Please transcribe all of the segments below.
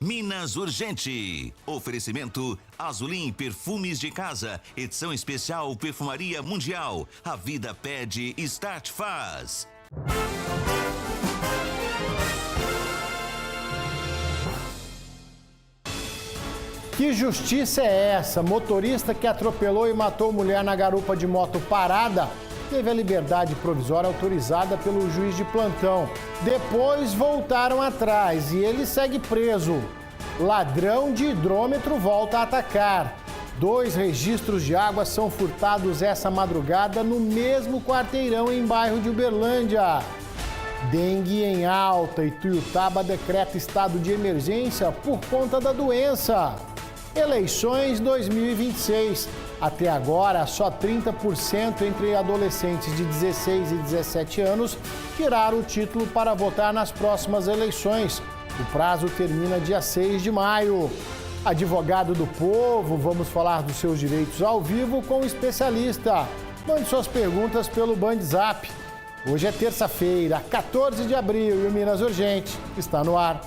Minas Urgente. Oferecimento Azulim Perfumes de Casa. Edição especial Perfumaria Mundial. A vida pede, Start faz. Que justiça é essa? Motorista que atropelou e matou mulher na garupa de moto parada teve a liberdade provisória autorizada pelo juiz de plantão. Depois voltaram atrás e ele segue preso. Ladrão de hidrômetro volta a atacar. 2 registros de água são furtados essa madrugada no mesmo quarteirão em bairro de Uberlândia. Dengue em alta e Tuiutaba decreta estado de emergência por conta da doença. Eleições 2026. Até agora, só 30% entre adolescentes de 16 e 17 anos tiraram o título para votar nas próximas eleições. O prazo termina dia 6 de maio. Advogado do povo, vamos falar dos seus direitos ao vivo com um especialista. Mande suas perguntas pelo BandZap. Hoje é terça-feira, 14 de abril e o Minas Urgente está no ar.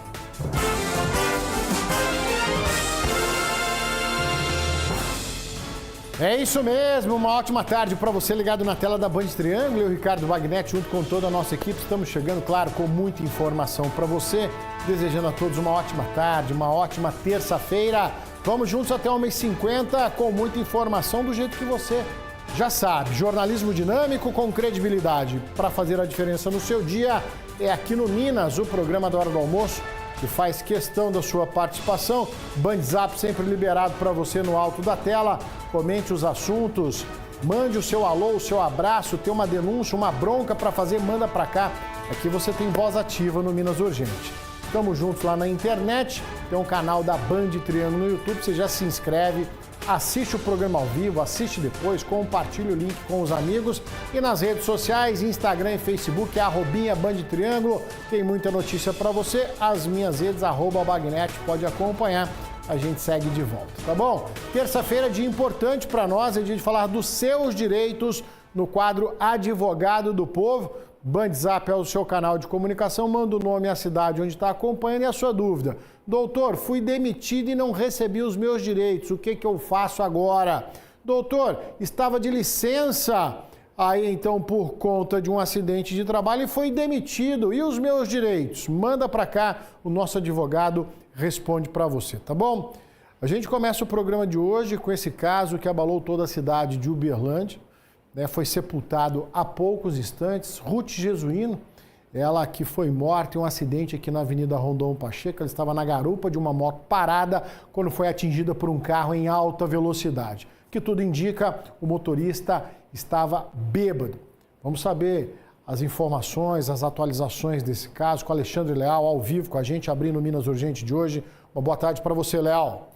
É isso mesmo, uma ótima tarde para você ligado na tela da Band Triângulo. Eu, Ricardo Wagner, junto com toda a nossa equipe, estamos chegando, claro, com muita informação para você. Desejando a todos uma ótima tarde, uma ótima terça-feira. Vamos juntos até 1h50 com muita informação do jeito que você já sabe. Jornalismo dinâmico com credibilidade para fazer a diferença no seu dia. É aqui no Minas, o programa da hora do almoço, que faz questão da sua participação. BandZap sempre liberado para você no alto da tela. Comente os assuntos, mande o seu alô, o seu abraço, tem uma denúncia, uma bronca para fazer, manda para cá. Aqui você tem voz ativa no Minas Urgente. Estamos juntos lá na internet, tem um canal da Band Triângulo no YouTube, você já se inscreve, assiste o programa ao vivo, assiste depois, compartilha o link com os amigos. E nas redes sociais, Instagram e Facebook, @BandTriângulo, tem muita notícia para você. As minhas redes, @Bagnete, pode acompanhar. A gente segue de volta, tá bom? Terça-feira é dia importante para nós, é dia de falar dos seus direitos no quadro Advogado do Povo. BandZap é o seu canal de comunicação, manda o nome e a cidade onde está acompanhando e a sua dúvida. Doutor, fui demitido e não recebi os meus direitos, o que eu faço agora? Doutor, estava de licença aí então por conta de um acidente de trabalho e foi demitido, e os meus direitos? Manda para cá, o nosso advogado responde para você, tá bom? A gente começa o programa de hoje com esse caso que abalou toda a cidade de Uberlândia, né? Foi sepultado há poucos instantes, Ruth Jesuíno, ela que foi morta em um acidente aqui na Avenida Rondon Pacheco. Ela estava na garupa de uma moto parada quando foi atingida por um carro em alta velocidade. Que tudo indica, o motorista estava bêbado. Vamos saber as informações, as atualizações desse caso com Alexandre Leal, ao vivo com a gente, abrindo o Minas Urgente de hoje. Uma boa tarde para você, Leal.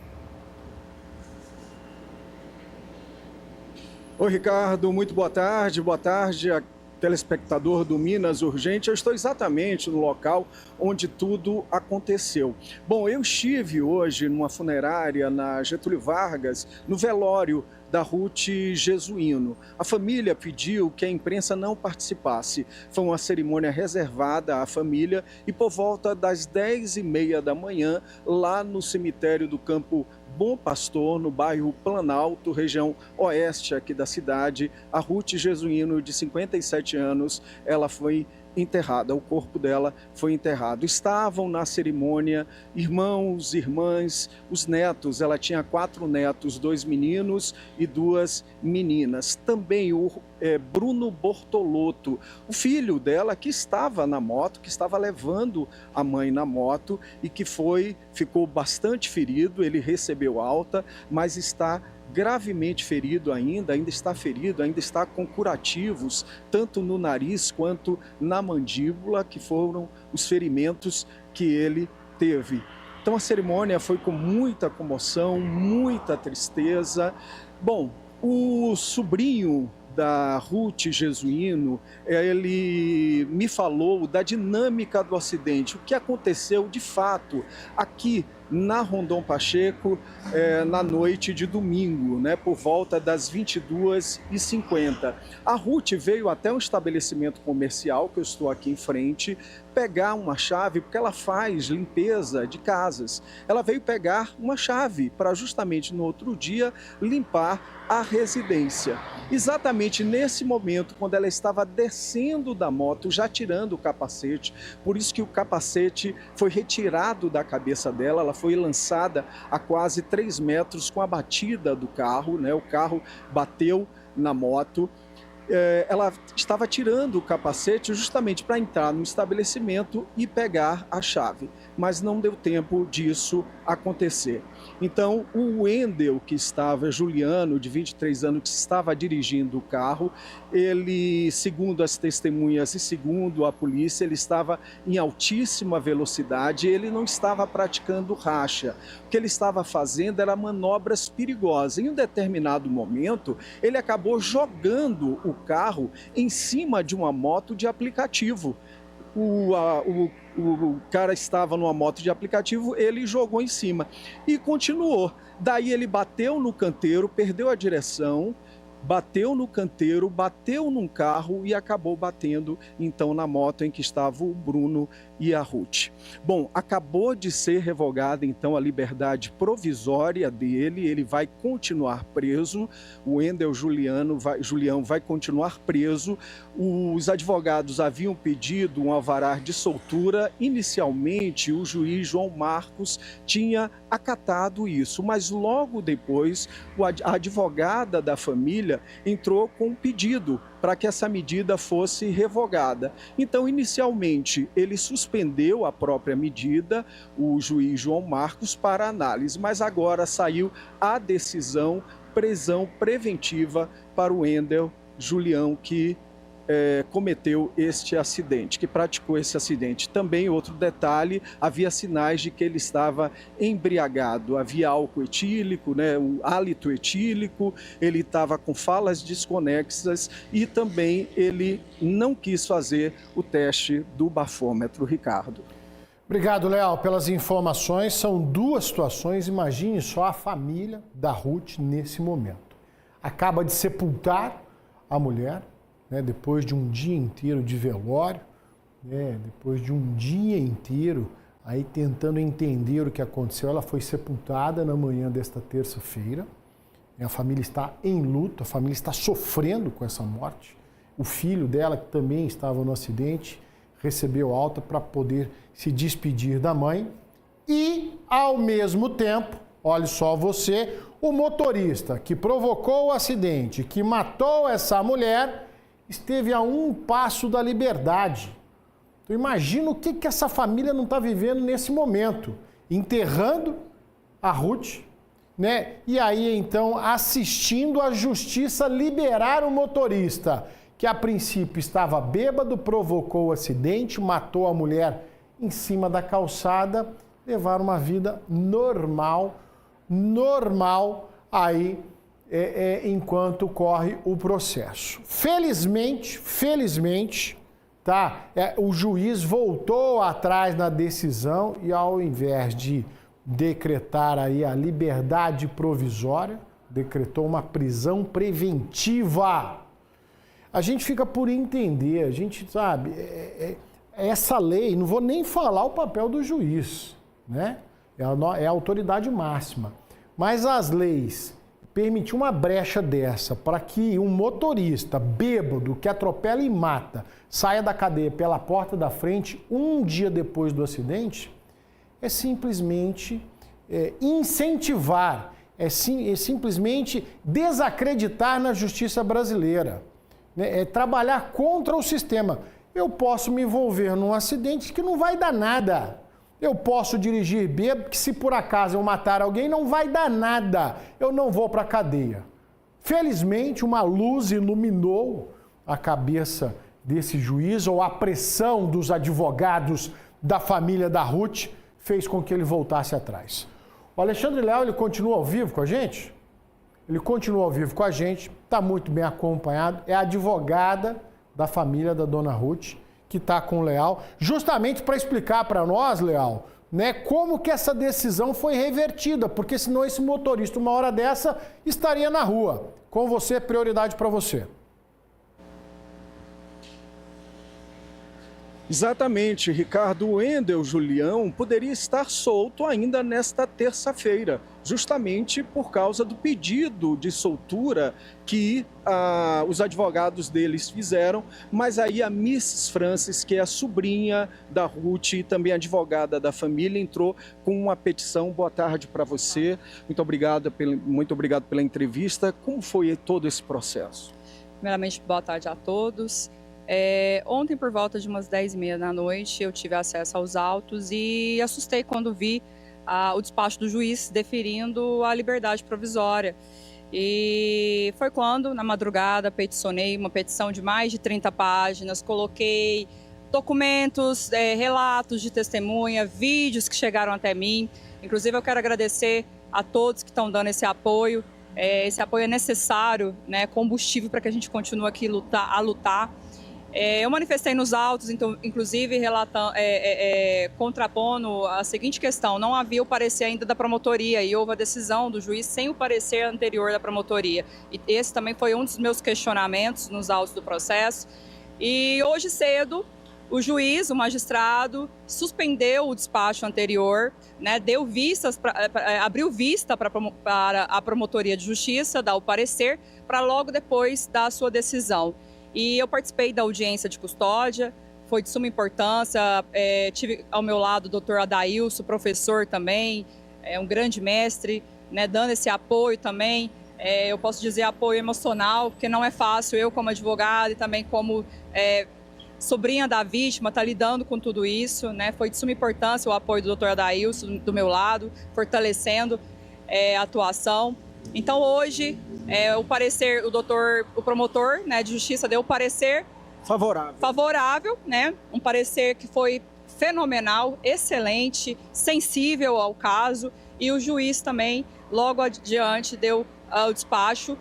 Oi, Ricardo, muito boa tarde a telespectador do Minas Urgente. Eu estou exatamente no local onde tudo aconteceu. Bom, eu estive hoje numa funerária na Getúlio Vargas, no velório da Ruth Jesuíno. A família pediu que a imprensa não participasse. Foi uma cerimônia reservada à família e por volta das 10h30 da manhã, lá no cemitério do Campo Bom Pastor, no bairro Planalto, região oeste aqui da cidade, a Ruth Jesuíno, de 57 anos, ela foi enterrada, o corpo dela foi enterrado. Estavam na cerimônia irmãos, irmãs, os netos. Ela tinha 4 netos, 2 meninos e 2 meninas. Também o Bruno Bortolotto, o filho dela, que estava na moto, que estava levando a mãe na moto e que ficou bastante ferido. Ele recebeu alta, mas está gravemente ferido ainda está ferido, ainda está com curativos, tanto no nariz quanto na mandíbula, que foram os ferimentos que ele teve. Então a cerimônia foi com muita comoção, muita tristeza. Bom, o sobrinho da Ruth Jesuíno, ele me falou da dinâmica do acidente, o que aconteceu de fato aqui na Rondon Pacheco, na noite de domingo, né, por volta das 22h50. A Ruth veio até um estabelecimento comercial, que eu estou aqui em frente, pegar uma chave, porque ela faz limpeza de casas. Ela veio pegar uma chave para justamente no outro dia limpar a residência. Exatamente nesse momento, quando ela estava descendo da moto, já tirando o capacete, por isso que o capacete foi retirado da cabeça dela, ela foi lançada a quase 3 metros com a batida do carro, né? O carro bateu na moto. Ela estava tirando o capacete justamente para entrar no estabelecimento e pegar a chave, mas não deu tempo disso acontecer. Então, o Wendel, que estava, Juliano, de 23 anos, que estava dirigindo o carro, ele, segundo as testemunhas e segundo a polícia, ele estava em altíssima velocidade, ele não estava praticando racha. O que ele estava fazendo era manobras perigosas. Em um determinado momento, ele acabou jogando o carro em cima de uma moto de aplicativo. O cara estava numa moto de aplicativo, ele jogou em cima e continuou. Daí ele bateu no canteiro, perdeu a direção, bateu no canteiro, bateu num carro e acabou batendo então na moto em que estava o Bruno e a Ruth. Bom, acabou de ser revogada então a liberdade provisória dele, ele vai continuar preso, o Wendel Julião vai continuar preso. Os advogados haviam pedido um alvará de soltura, inicialmente o juiz João Marcos tinha acatado isso, mas logo depois a advogada da família entrou com um pedido para que essa medida fosse revogada. Então, inicialmente, ele suspendeu a própria medida, o juiz João Marcos, para análise, mas agora saiu a decisão, prisão preventiva para o Wendel Julião, que cometeu este acidente, que praticou esse acidente. Também, outro detalhe, havia sinais de que ele estava embriagado, havia álcool etílico, né, um hálito etílico, ele estava com falas desconexas e também ele não quis fazer o teste do bafômetro, Ricardo. Obrigado, Leal, pelas informações. São duas situações, imagine só a família da Ruth nesse momento. Acaba de sepultar a mulher, depois de um dia inteiro de velório, depois de um dia inteiro aí tentando entender o que aconteceu, ela foi sepultada na manhã desta terça-feira. A família está em luto, a família está sofrendo com essa morte. O filho dela, que também estava no acidente, recebeu alta para poder se despedir da mãe. E, ao mesmo tempo, olhe só você, o motorista que provocou o acidente, que matou essa mulher, esteve a um passo da liberdade. Então imagina o que essa família não está vivendo nesse momento. Enterrando a Ruth, e aí então assistindo a justiça liberar o motorista, que a princípio estava bêbado, provocou o acidente, matou a mulher em cima da calçada, levar uma vida normal aí, enquanto corre o processo. Felizmente, o juiz voltou atrás na decisão e, ao invés de decretar aí a liberdade provisória, decretou uma prisão preventiva. A gente fica por entender, a gente sabe, essa lei, não vou nem falar o papel do juiz, é a autoridade máxima, mas as leis permitir uma brecha dessa para que um motorista bêbado que atropela e mata saia da cadeia pela porta da frente um dia depois do acidente, é simplesmente incentivar, é simplesmente desacreditar na justiça brasileira, é trabalhar contra o sistema. Eu posso me envolver num acidente que não vai dar nada. Eu posso dirigir bêbado, que se por acaso eu matar alguém, não vai dar nada. Eu não vou para a cadeia. Felizmente, uma luz iluminou a cabeça desse juiz, ou a pressão dos advogados da família da Ruth fez com que ele voltasse atrás. O Alexandre Leal, ele continua ao vivo com a gente? Ele continua ao vivo com a gente, está muito bem acompanhado, é a advogada da família da dona Ruth, que está com o Leal, justamente para explicar para nós, Leal, né, como que essa decisão foi revertida, porque senão esse motorista, uma hora dessa, estaria na rua. Com você, prioridade para você. Exatamente, Ricardo. O Wendel Julião poderia estar solto ainda nesta terça-feira, justamente por causa do pedido de soltura que os advogados deles fizeram, mas aí a Mrs. Francis, que é a sobrinha da Ruth e também advogada da família, entrou com uma petição. Boa tarde para você, muito obrigado pela entrevista. Como foi todo esse processo? Primeiramente, boa tarde a todos. Ontem, por volta de umas 10h30 da noite, eu tive acesso aos autos e assustei quando vi o despacho do juiz deferindo a liberdade provisória. E foi quando, na madrugada, peticionei uma petição de mais de 30 páginas, coloquei documentos, relatos de testemunha, vídeos que chegaram até mim. Inclusive, eu quero agradecer a todos que estão dando esse apoio. Esse apoio é necessário, né, combustível para que a gente continue aqui a lutar. Eu manifestei nos autos, então, inclusive contrapondo a seguinte questão: não havia o parecer ainda da promotoria e houve a decisão do juiz sem o parecer anterior da promotoria. E esse também foi um dos meus questionamentos nos autos do processo. E hoje cedo, o juiz, o magistrado, suspendeu o despacho anterior, né, abriu vista para a promotoria de justiça dar o parecer, para logo depois dar a sua decisão. E eu participei da audiência de custódia, foi de suma importância. Tive ao meu lado o doutor Adailson, professor também, um grande mestre, né, dando esse apoio também. Eu posso dizer apoio emocional, porque não é fácil, eu como advogada e também como sobrinha da vítima, estar lidando com tudo isso, né? Foi de suma importância o apoio do doutor Adailson do meu lado, fortalecendo a atuação. Então hoje, o promotor, né, de justiça deu o parecer favorável, né? Um parecer que foi fenomenal, excelente, sensível ao caso, e o juiz também, logo adiante, deu o despacho,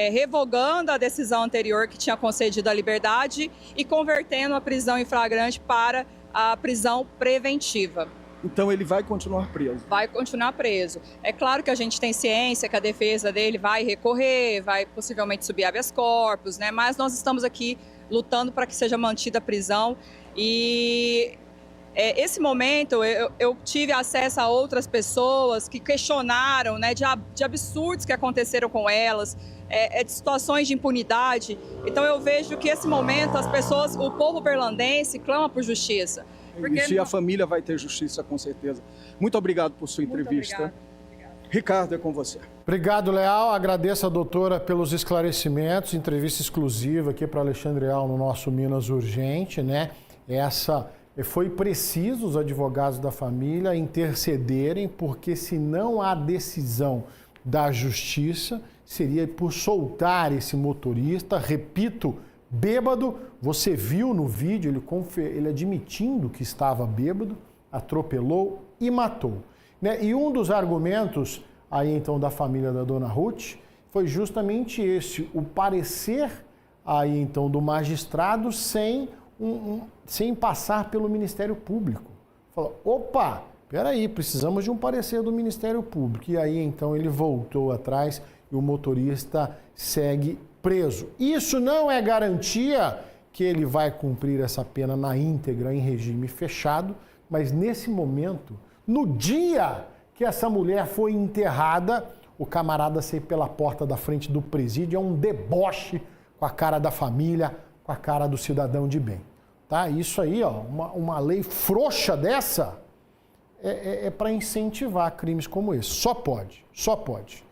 revogando a decisão anterior que tinha concedido a liberdade e convertendo a prisão em flagrante para a prisão preventiva. Então ele vai continuar preso? Vai continuar preso. É claro que a gente tem ciência que a defesa dele vai recorrer, vai possivelmente subir habeas corpus, né? Mas nós estamos aqui lutando para que seja mantida a prisão. E esse momento eu tive acesso a outras pessoas que questionaram, né, de absurdos que aconteceram com elas, de situações de impunidade. Então eu vejo que esse momento as pessoas, o povo berlandense clama por justiça. E a família vai ter justiça, com certeza. Muito obrigado por sua entrevista. Obrigado. Ricardo, é com você. Obrigado, Leal. Agradeço a doutora pelos esclarecimentos. Entrevista exclusiva aqui para Alexandre Leal no nosso Minas Urgente, né? Foi preciso os advogados da família intercederem, porque se não há decisão da justiça, seria por soltar esse motorista, repito, bêbado. Você viu no vídeo ele admitindo que estava bêbado, atropelou e matou, né? E um dos argumentos aí então da família da dona Ruth foi justamente esse, o parecer aí então do magistrado sem passar pelo Ministério Público. Falou, opa, peraí, precisamos de um parecer do Ministério Público. E aí então ele voltou atrás e o motorista segue preso. Isso não é garantia que ele vai cumprir essa pena na íntegra em regime fechado, mas nesse momento, no dia que essa mulher foi enterrada, o camarada saiu pela porta da frente do presídio, é um deboche com a cara da família, com a cara do cidadão de bem. Tá? Isso aí, ó, uma lei frouxa dessa é para incentivar crimes como esse. Só pode, só pode.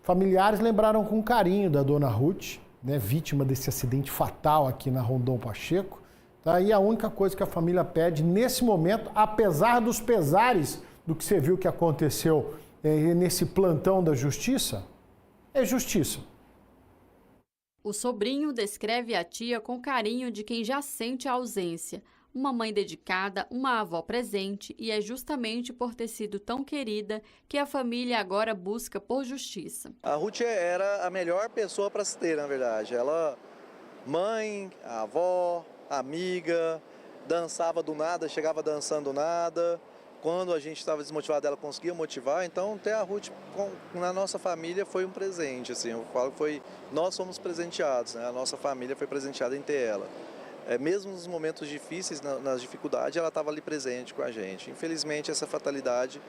Familiares lembraram com carinho da dona Ruth, né, vítima desse acidente fatal aqui na Rondon Pacheco. Tá? E a única coisa que a família pede nesse momento, apesar dos pesares do que você viu que aconteceu nesse plantão da justiça, é justiça. O sobrinho descreve a tia com carinho de quem já sente a ausência. Uma mãe dedicada, uma avó presente, e é justamente por ter sido tão querida que a família agora busca por justiça. A Ruth era a melhor pessoa para se ter, na verdade. Ela, mãe, avó, amiga, dançava do nada, chegava dançando do nada. quando a gente estava desmotivado, ela conseguia motivar. Então, ter a Ruth na nossa família foi um presente, assim. Eu falo que nós fomos presenteados, né? A nossa família foi presenteada em ter ela. Mesmo nos momentos difíceis, nas dificuldades, ela estava ali presente com a gente. Infelizmente, essa fatalidade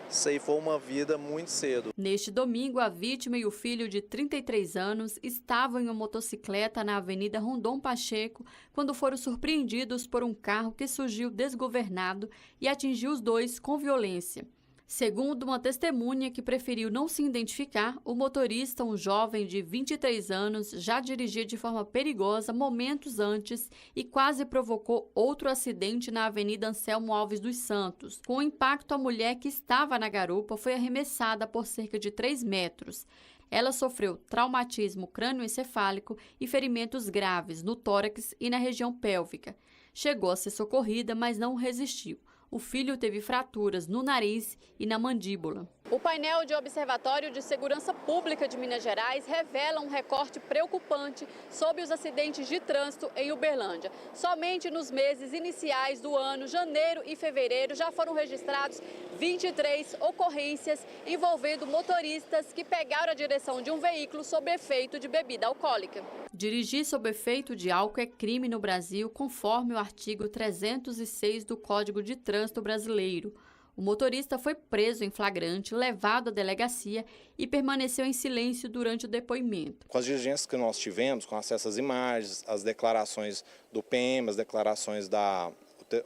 ceifou uma vida muito cedo. Neste domingo, a vítima e o filho de 33 anos estavam em uma motocicleta na Avenida Rondon Pacheco quando foram surpreendidos por um carro que surgiu desgovernado e atingiu os dois com violência. Segundo uma testemunha que preferiu não se identificar, o motorista, um jovem de 23 anos, já dirigia de forma perigosa momentos antes e quase provocou outro acidente na Avenida Anselmo Alves dos Santos. Com o impacto, a mulher que estava na garupa foi arremessada por cerca de 3 metros. Ela sofreu traumatismo crânioencefálico e ferimentos graves no tórax e na região pélvica. Chegou a ser socorrida, mas não resistiu. O filho teve fraturas no nariz e na mandíbula. O painel de Observatório de Segurança Pública de Minas Gerais revela um recorte preocupante sobre os acidentes de trânsito em Uberlândia. Somente nos meses iniciais do ano, janeiro e fevereiro, já foram registrados 23 ocorrências envolvendo motoristas que pegaram a direção de um veículo sob efeito de bebida alcoólica. Dirigir sob efeito de álcool é crime no Brasil, conforme o artigo 306 do Código de Trânsito Brasileiro. O motorista foi preso em flagrante, levado à delegacia e permaneceu em silêncio durante o depoimento. Com as diligências que nós tivemos, com acesso às imagens, as declarações do PM, as declarações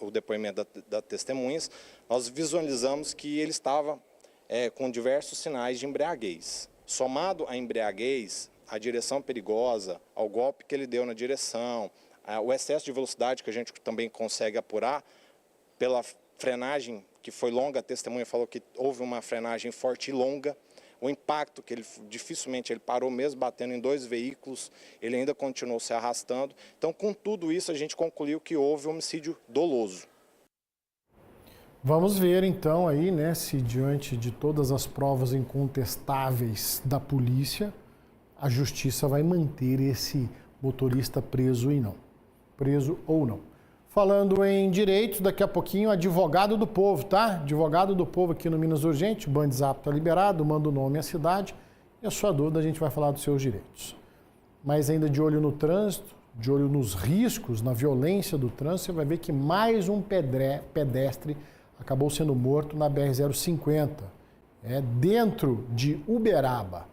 o depoimento das testemunhas, nós visualizamos que ele estava com diversos sinais de embriaguez. Somado à embriaguez, à direção perigosa, ao golpe que ele deu na direção, o excesso de velocidade que a gente também consegue apurar pela frenagem que foi longa, a testemunha falou que houve uma frenagem forte e longa, o impacto que ele dificilmente ele parou mesmo batendo em 2 veículos, ele ainda continuou se arrastando. Então, com tudo isso, a gente concluiu que houve homicídio doloso. Vamos ver então aí, né, se diante de todas as provas incontestáveis da polícia, a justiça vai manter esse motorista preso ou não. Falando em direitos, daqui a pouquinho, advogado do povo, tá? Advogado do povo aqui no Minas Urgente, o Bandzap está liberado, manda o nome e a cidade. E a sua dúvida, a gente vai falar dos seus direitos. Mas ainda de olho no trânsito, de olho nos riscos, na violência do trânsito, você vai ver que mais um pedestre acabou sendo morto na BR-050, dentro de Uberaba.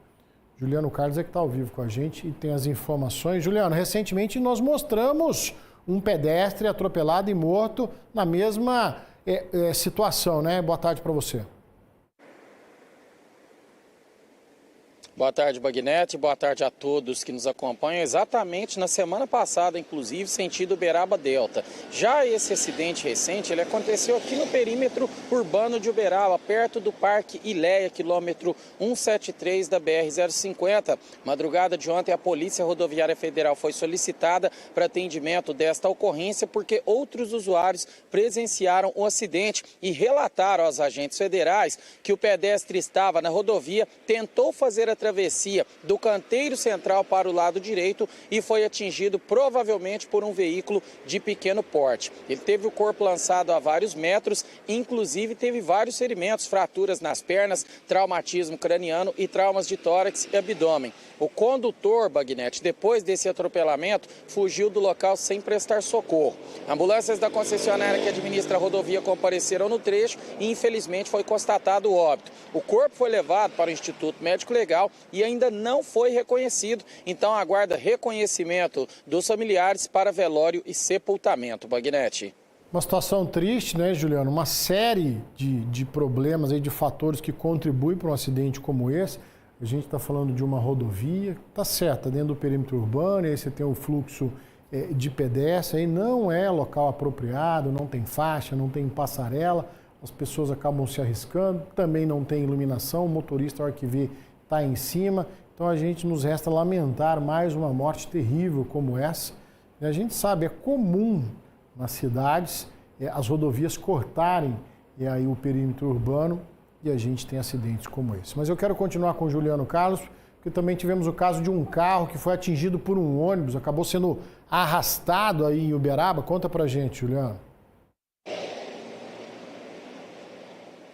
Juliano Carlos é que está ao vivo com a gente e tem as informações. Juliano, recentemente nós mostramos um pedestre atropelado e morto na mesma situação, né? Boa tarde para você. Boa tarde, Bagnete. Boa tarde a todos que nos acompanham. Exatamente na semana passada, inclusive, sentido Uberaba Delta. Já esse acidente recente, ele aconteceu aqui no perímetro urbano de Uberaba, perto do Parque Ileia, quilômetro 173 da BR-050. Madrugada de ontem, a Polícia Rodoviária Federal foi solicitada para atendimento desta ocorrência porque outros usuários presenciaram o acidente e relataram aos agentes federais que o pedestre estava na rodovia, tentou fazer a travessia do canteiro central para o lado direito e foi atingido provavelmente por um veículo de pequeno porte. Ele teve o corpo lançado a vários metros, inclusive teve vários ferimentos, fraturas nas pernas, traumatismo craniano e traumas de tórax e abdômen. O condutor, Bagnete, depois desse atropelamento, fugiu do local sem prestar socorro. Ambulâncias da concessionária que administra a rodovia compareceram no trecho e, infelizmente, foi constatado o óbito. O corpo foi levado para o Instituto Médico Legal e ainda não foi reconhecido. Então, aguarda reconhecimento dos familiares para velório e sepultamento. Bagnete. Uma situação triste, né, Juliano? Uma série de problemas, aí, de fatores que contribuem para um acidente como esse. A gente está falando de uma rodovia, tá certo, tá dentro do perímetro urbano, e aí você tem o fluxo de pedestre, aí não é local apropriado, não tem faixa, não tem passarela, as pessoas acabam se arriscando, também não tem iluminação, o motorista, a hora que vê, está em cima. Então a gente nos resta lamentar mais uma morte terrível como essa. E a gente sabe, é comum nas cidades as rodovias cortarem aí o perímetro urbano, e a gente tem acidentes como esse. Mas eu quero continuar com o Juliano Carlos, porque também tivemos o caso de um carro que foi atingido por um ônibus, acabou sendo arrastado aí em Uberaba. Conta pra gente, Juliano.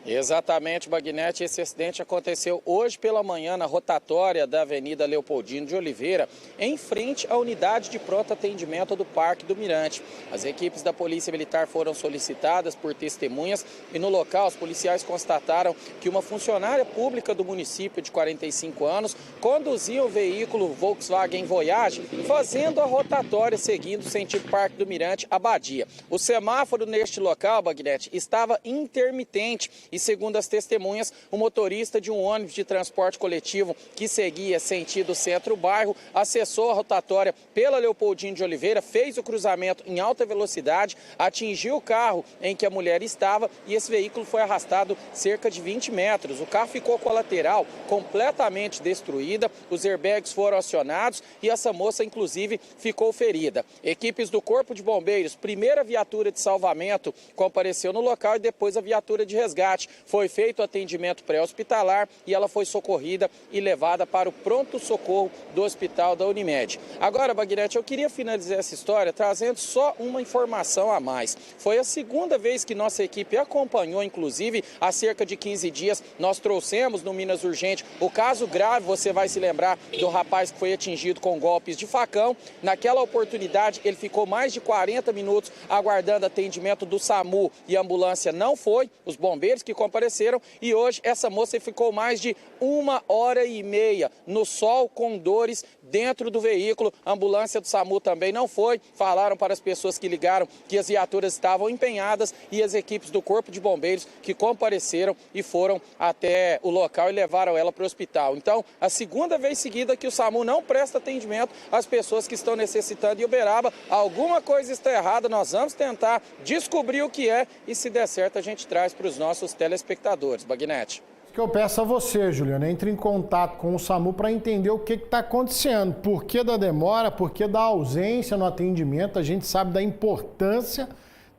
Exatamente, Bagnete. Esse acidente aconteceu hoje pela manhã na rotatória da Avenida Leopoldino de Oliveira, em frente à unidade de pronto atendimento do Parque do Mirante. As equipes da Polícia Militar foram solicitadas por testemunhas e no local os policiais constataram que uma funcionária pública do município de 45 anos conduzia o veículo Volkswagen Voyage fazendo a rotatória seguindo o sentido Parque do Mirante a Badia. O semáforo neste local, Bagnete, estava intermitente. E segundo as testemunhas, o motorista de um ônibus de transporte coletivo que seguia sentido centro-bairro acessou a rotatória pela Leopoldino de Oliveira, fez o cruzamento em alta velocidade, atingiu o carro em que a mulher estava e esse veículo foi arrastado cerca de 20 metros. O carro ficou com a lateral completamente destruída, os airbags foram acionados e essa moça, inclusive, ficou ferida. Equipes do Corpo de Bombeiros, primeira viatura de salvamento, compareceu no local e depois a viatura de resgate. Foi feito atendimento pré-hospitalar e ela foi socorrida e levada para o pronto-socorro do hospital da Unimed. Agora, Bagnete, eu queria finalizar essa história trazendo só uma informação a mais. Foi a segunda vez que nossa equipe acompanhou, inclusive, há cerca de 15 dias, nós trouxemos no Minas Urgente o caso grave, você vai se lembrar do rapaz que foi atingido com golpes de facão. Naquela oportunidade, ele ficou mais de 40 minutos aguardando atendimento do SAMU e a ambulância não foi, os bombeiros que compareceram, e hoje essa moça ficou mais de 1h30 no sol com dores dentro do veículo. A ambulância do SAMU também não foi, falaram para as pessoas que ligaram que as viaturas estavam empenhadas e as equipes do Corpo de Bombeiros que compareceram e foram até o local e levaram ela para o hospital. Então, a segunda vez seguida que o SAMU não presta atendimento às pessoas que estão necessitando em Uberaba. Alguma coisa está errada, nós vamos tentar descobrir o que é e se der certo a gente traz para os nossos telespectadores. Bagnete. O que eu peço a você, Juliana, entre em contato com o SAMU para entender o que está acontecendo. Por que da demora, por que da ausência no atendimento. A gente sabe da importância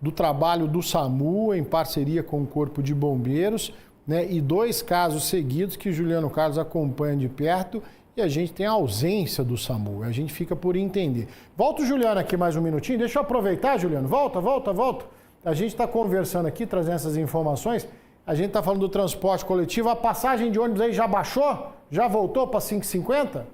do trabalho do SAMU em parceria com o Corpo de Bombeiros, né? E 2 casos seguidos que Juliano Carlos acompanha de perto e a gente tem a ausência do SAMU. A gente fica por entender. Volta o Juliano aqui mais um minutinho. Deixa eu aproveitar, Juliano. Volta. A gente está conversando aqui, trazendo essas informações. A gente está falando do transporte coletivo. A passagem de ônibus aí já baixou? Já voltou para 5,50?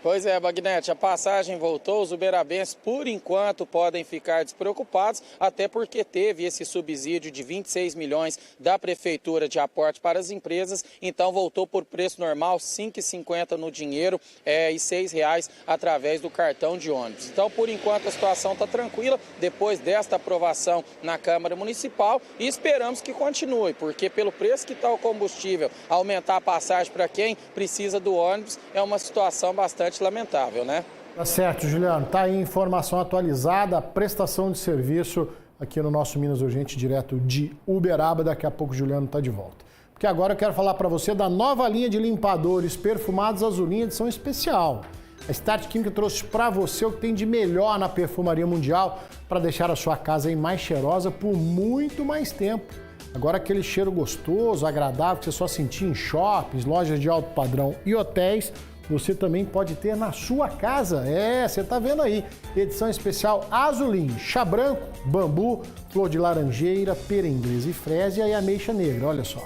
Pois é, Bagnete, a passagem voltou, os uberabenses, por enquanto, podem ficar despreocupados, até porque teve esse subsídio de 26 milhões da Prefeitura de aporte para as empresas, então voltou por preço normal, R$ 5,50 no dinheiro e R$ 6,00 através do cartão de ônibus. Então, por enquanto, a situação está tranquila, depois desta aprovação na Câmara Municipal, e esperamos que continue, porque pelo preço que está o combustível, aumentar a passagem para quem precisa do ônibus é uma situação bastante lamentável, né? Tá certo, Juliano. Tá aí informação atualizada, prestação de serviço aqui no nosso Minas Urgente, direto de Uberaba. Daqui a pouco o Juliano tá de volta. Porque agora eu quero falar para você da nova linha de limpadores perfumados Azulim, edição especial. A Start Química trouxe para você o que tem de melhor na perfumaria mundial para deixar a sua casa aí mais cheirosa por muito mais tempo. Agora aquele cheiro gostoso, agradável, que você só sentia em shoppings, lojas de alto padrão e hotéis, você também pode ter na sua casa. Você tá vendo aí. Edição especial Azulim, chá branco, bambu, flor de laranjeira, pera inglesa e frésia e ameixa negra. Olha só.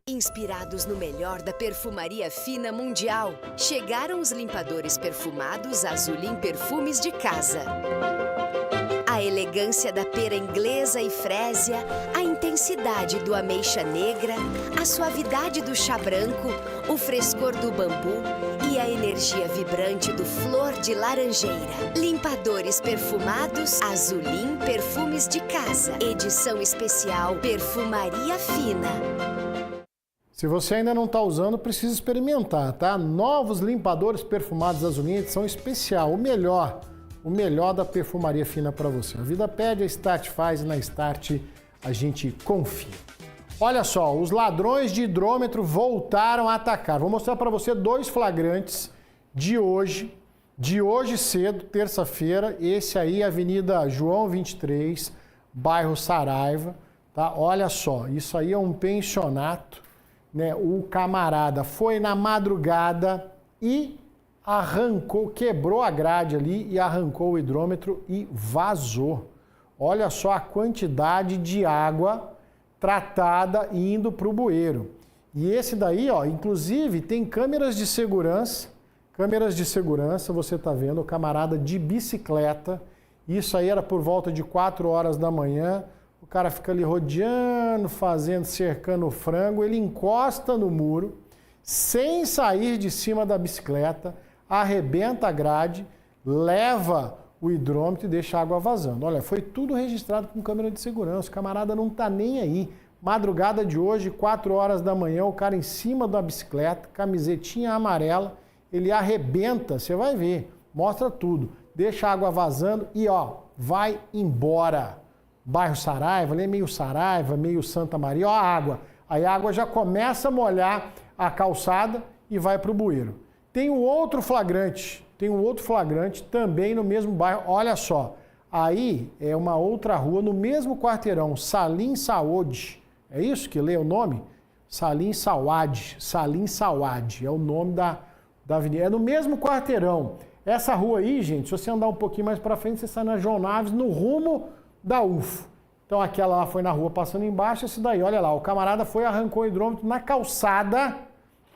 Inspirados no melhor da perfumaria fina mundial, chegaram os limpadores perfumados Azulim Perfumes de Casa. A elegância da pera inglesa e frésia, a intensidade do ameixa negra, a suavidade do chá branco, o frescor do bambu e a energia vibrante do flor de laranjeira. Limpadores perfumados Azulim Perfumes de Casa. Edição especial Perfumaria Fina. Se você ainda não está usando, precisa experimentar, tá? Novos limpadores perfumados Azulim, edição especial. O melhor da perfumaria fina para você. A vida pede, a Start faz e na Start a gente confia. Olha só, os ladrões de hidrômetro voltaram a atacar. Vou mostrar para você 2 flagrantes de hoje cedo, terça-feira. Esse aí, Avenida João 23, bairro Saraiva, tá? Olha só, isso aí é um pensionato, né? O camarada foi na madrugada e quebrou a grade ali e arrancou o hidrômetro e vazou. Olha só a quantidade de água tratada indo para o bueiro. E esse daí, ó, inclusive tem câmeras de segurança, você está vendo, o camarada de bicicleta. Isso aí era por volta de 4 horas da manhã. O cara fica ali rodeando, cercando o frango. Ele encosta no muro, sem sair de cima da bicicleta, arrebenta a grade, leva o hidrômetro e deixa a água vazando. Olha, foi tudo registrado com câmera de segurança. O camarada não tá nem aí. Madrugada de hoje, 4 horas da manhã, o cara em cima da bicicleta, camisetinha amarela, ele arrebenta, você vai ver, mostra tudo. Deixa a água vazando e, ó, vai embora. Bairro Saraiva, ali é meio Saraiva, meio Santa Maria, ó a água. Aí a água já começa a molhar a calçada e vai para o bueiro. Tem um outro flagrante também no mesmo bairro, olha só. Aí é uma outra rua no mesmo quarteirão, Salim Saúde. É isso que lê o nome? Salim Saúde é o nome da avenida. É no mesmo quarteirão. Essa rua aí, gente, se você andar um pouquinho mais para frente, você sai na João Naves, no rumo da UFO. Então aquela lá foi na rua passando embaixo, esse daí, olha lá, o camarada foi, arrancou o hidrômetro na calçada,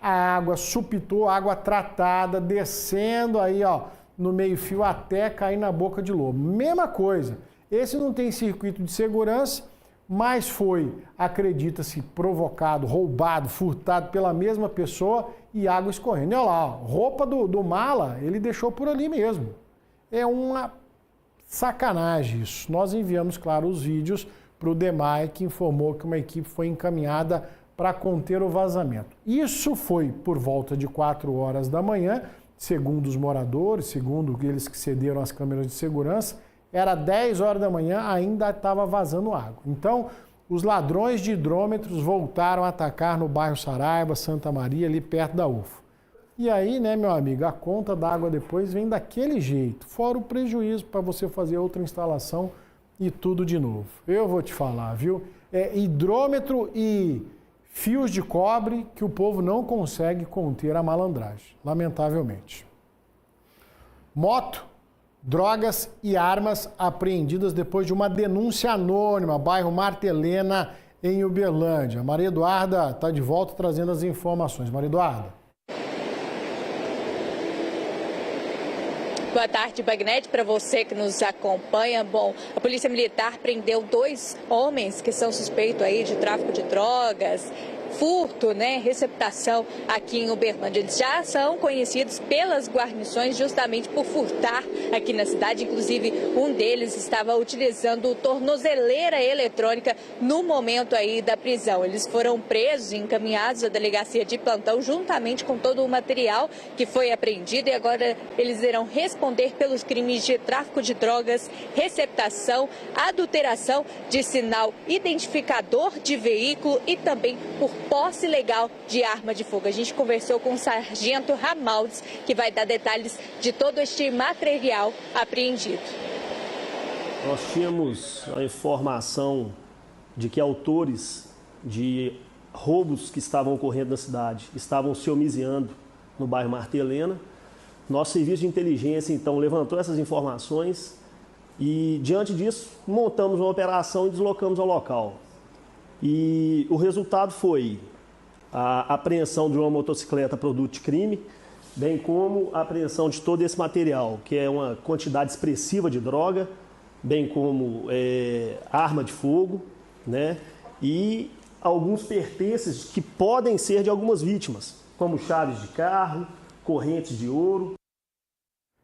a água supitou, água tratada, descendo aí, ó, no meio-fio até cair na boca de lobo. Mesma coisa, esse não tem circuito de segurança, mas foi, acredita-se, provocado, roubado, furtado pela mesma pessoa e água escorrendo. E olha lá, ó, roupa do mala, ele deixou por ali mesmo. É uma sacanagem isso. Nós enviamos, claro, os vídeos para o DEMAI, que informou que uma equipe foi encaminhada para conter o vazamento. Isso foi por volta de 4 horas da manhã, segundo os moradores, segundo eles que cederam as câmeras de segurança, era 10 horas da manhã, ainda estava vazando água. Então, os ladrões de hidrômetros voltaram a atacar no bairro Saraiva, Santa Maria, ali perto da UFO. E aí, né, meu amigo, a conta da água depois vem daquele jeito, fora o prejuízo para você fazer outra instalação e tudo de novo. Eu vou te falar, viu? É hidrômetro e fios de cobre que o povo não consegue conter a malandragem, lamentavelmente. Moto, drogas e armas apreendidas depois de uma denúncia anônima, bairro Martelena, em Uberlândia. Maria Eduarda está de volta trazendo as informações. Maria Eduarda. Boa tarde, Bagnete, para você que nos acompanha. Bom, a Polícia Militar prendeu 2 homens que são suspeitos aí de tráfico de drogas, furto, receptação aqui em Uberlândia. Eles já são conhecidos pelas guarnições justamente por furtar aqui na cidade. Inclusive, um deles estava utilizando tornozeleira eletrônica no momento aí da prisão. Eles foram presos e encaminhados à delegacia de plantão juntamente com todo o material que foi apreendido e agora eles irão responder pelos crimes de tráfico de drogas, receptação, adulteração de sinal identificador de veículo e também por posse ilegal de arma de fogo. A gente conversou com o sargento Ramaldes, que vai dar detalhes de todo este material apreendido. Nós tínhamos a informação de que autores de roubos que estavam ocorrendo na cidade estavam se homiziando no bairro Martelena. Nosso serviço de inteligência, então, levantou essas informações e, diante disso, montamos uma operação e deslocamos ao local. E o resultado foi a apreensão de uma motocicleta produto de crime, bem como a apreensão de todo esse material, que é uma quantidade expressiva de droga, bem como arma de fogo, e alguns pertences que podem ser de algumas vítimas, como chaves de carro, correntes de ouro.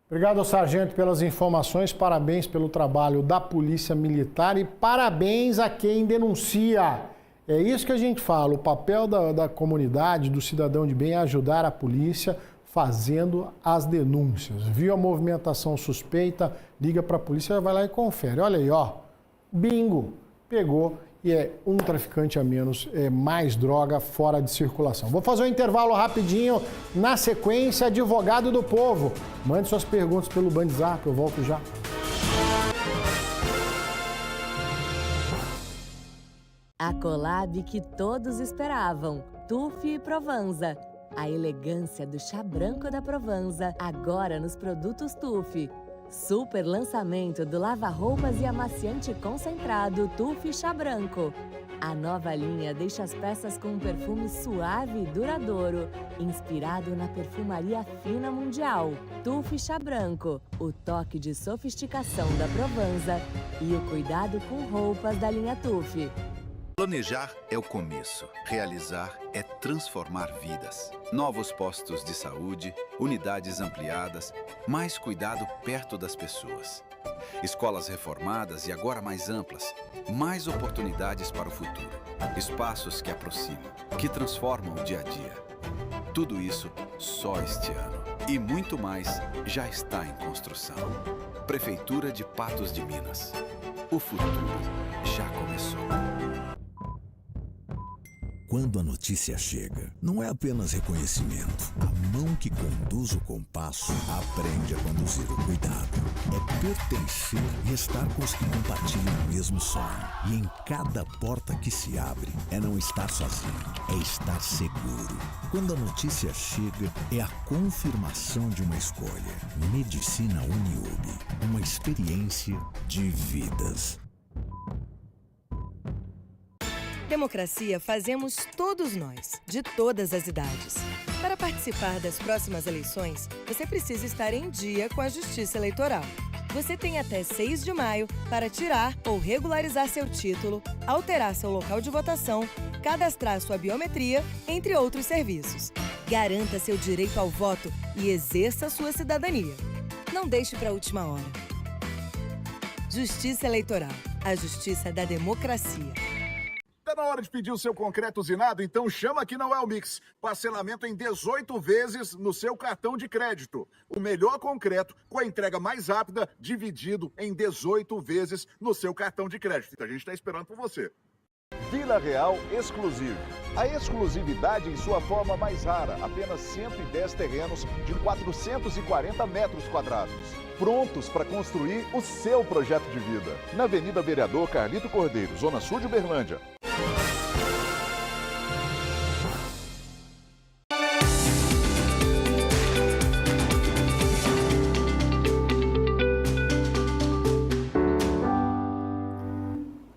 Obrigado, sargento, pelas informações, parabéns pelo trabalho da Polícia Militar e parabéns a quem denuncia. É isso que a gente fala, o papel da comunidade, do cidadão de bem é ajudar a polícia fazendo as denúncias. Viu a movimentação suspeita, liga para a polícia, vai lá e confere. Olha aí, ó, bingo, pegou e é um traficante a menos, mais droga fora de circulação. Vou fazer um intervalo rapidinho, na sequência, advogado do povo. Mande suas perguntas pelo Bandzap, eu volto já. A collab que todos esperavam, TUF e Provanza. A elegância do chá branco da Provanza, agora nos produtos TUF. Super lançamento do lava-roupas e amaciante concentrado Tufi Chá Branco. A nova linha deixa as peças com um perfume suave e duradouro, inspirado na perfumaria fina mundial. Tufi Chá Branco, o toque de sofisticação da Provanza e o cuidado com roupas da linha Tufi. Planejar é o começo. Realizar é transformar vidas. Novos postos de saúde, unidades ampliadas, mais cuidado perto das pessoas. Escolas reformadas e agora mais amplas. Mais oportunidades para o futuro. Espaços que aproximam, que transformam o dia a dia. Tudo isso só este ano. E muito mais já está em construção. Prefeitura de Patos de Minas. O futuro já começou. Quando a notícia chega, não é apenas reconhecimento. A mão que conduz o compasso aprende a conduzir o cuidado. É pertencer e estar com os que compartilham o mesmo sonho. E em cada porta que se abre, é não estar sozinho, é estar seguro. Quando a notícia chega, é a confirmação de uma escolha. Medicina Uniub, uma experiência de vidas. Democracia fazemos todos nós, de todas as idades. Para participar das próximas eleições, você precisa estar em dia com a Justiça Eleitoral. Você tem até 6 de maio para tirar ou regularizar seu título, alterar seu local de votação, cadastrar sua biometria, entre outros serviços. Garanta seu direito ao voto e exerça sua cidadania. Não deixe para a última hora. Justiça Eleitoral, a justiça da democracia. Está na hora de pedir o seu concreto usinado? Então chama aqui na Wellmix. Parcelamento em 18 vezes no seu cartão de crédito. O melhor concreto com a entrega mais rápida, dividido em 18 vezes no seu cartão de crédito. A gente está esperando por você. Vila Real Exclusivo. A exclusividade em sua forma mais rara. Apenas 110 terrenos de 440 metros quadrados. Prontos para construir o seu projeto de vida. Na Avenida Vereador Carlito Cordeiro, Zona Sul de Uberlândia.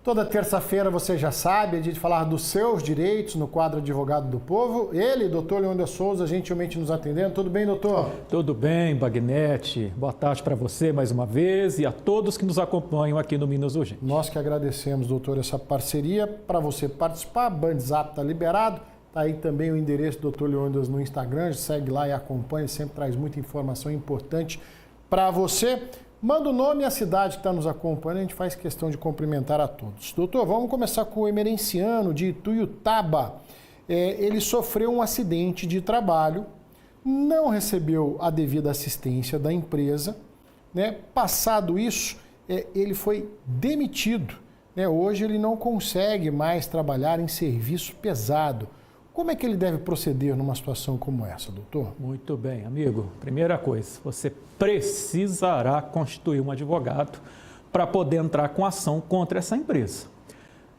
Toda terça-feira, você já sabe, é dia de falar dos seus direitos no quadro Advogado do Povo. Ele, doutor Leônidas Souza, gentilmente nos atendendo. Tudo bem, doutor? Tudo bem, Bagnete. Boa tarde para você mais uma vez e a todos que nos acompanham aqui no Minas Urgente. Nós que agradecemos, doutor, essa parceria. Para você participar, Bandzap está liberado. Está aí também o endereço do doutor Leônidas no Instagram. Segue lá e acompanha, sempre traz muita informação importante para você. Manda o nome e a cidade que está nos acompanhando, a gente faz questão de cumprimentar a todos. Doutor, vamos começar com o emerenciano de Ituiutaba. Ele sofreu um acidente de trabalho, não recebeu a devida assistência da empresa, né? Passado isso, ele foi demitido, né? Hoje ele não consegue mais trabalhar em serviço pesado. Como é que ele deve proceder numa situação como essa, doutor? Muito bem, amigo. Primeira coisa, você precisará constituir um advogado para poder entrar com ação contra essa empresa.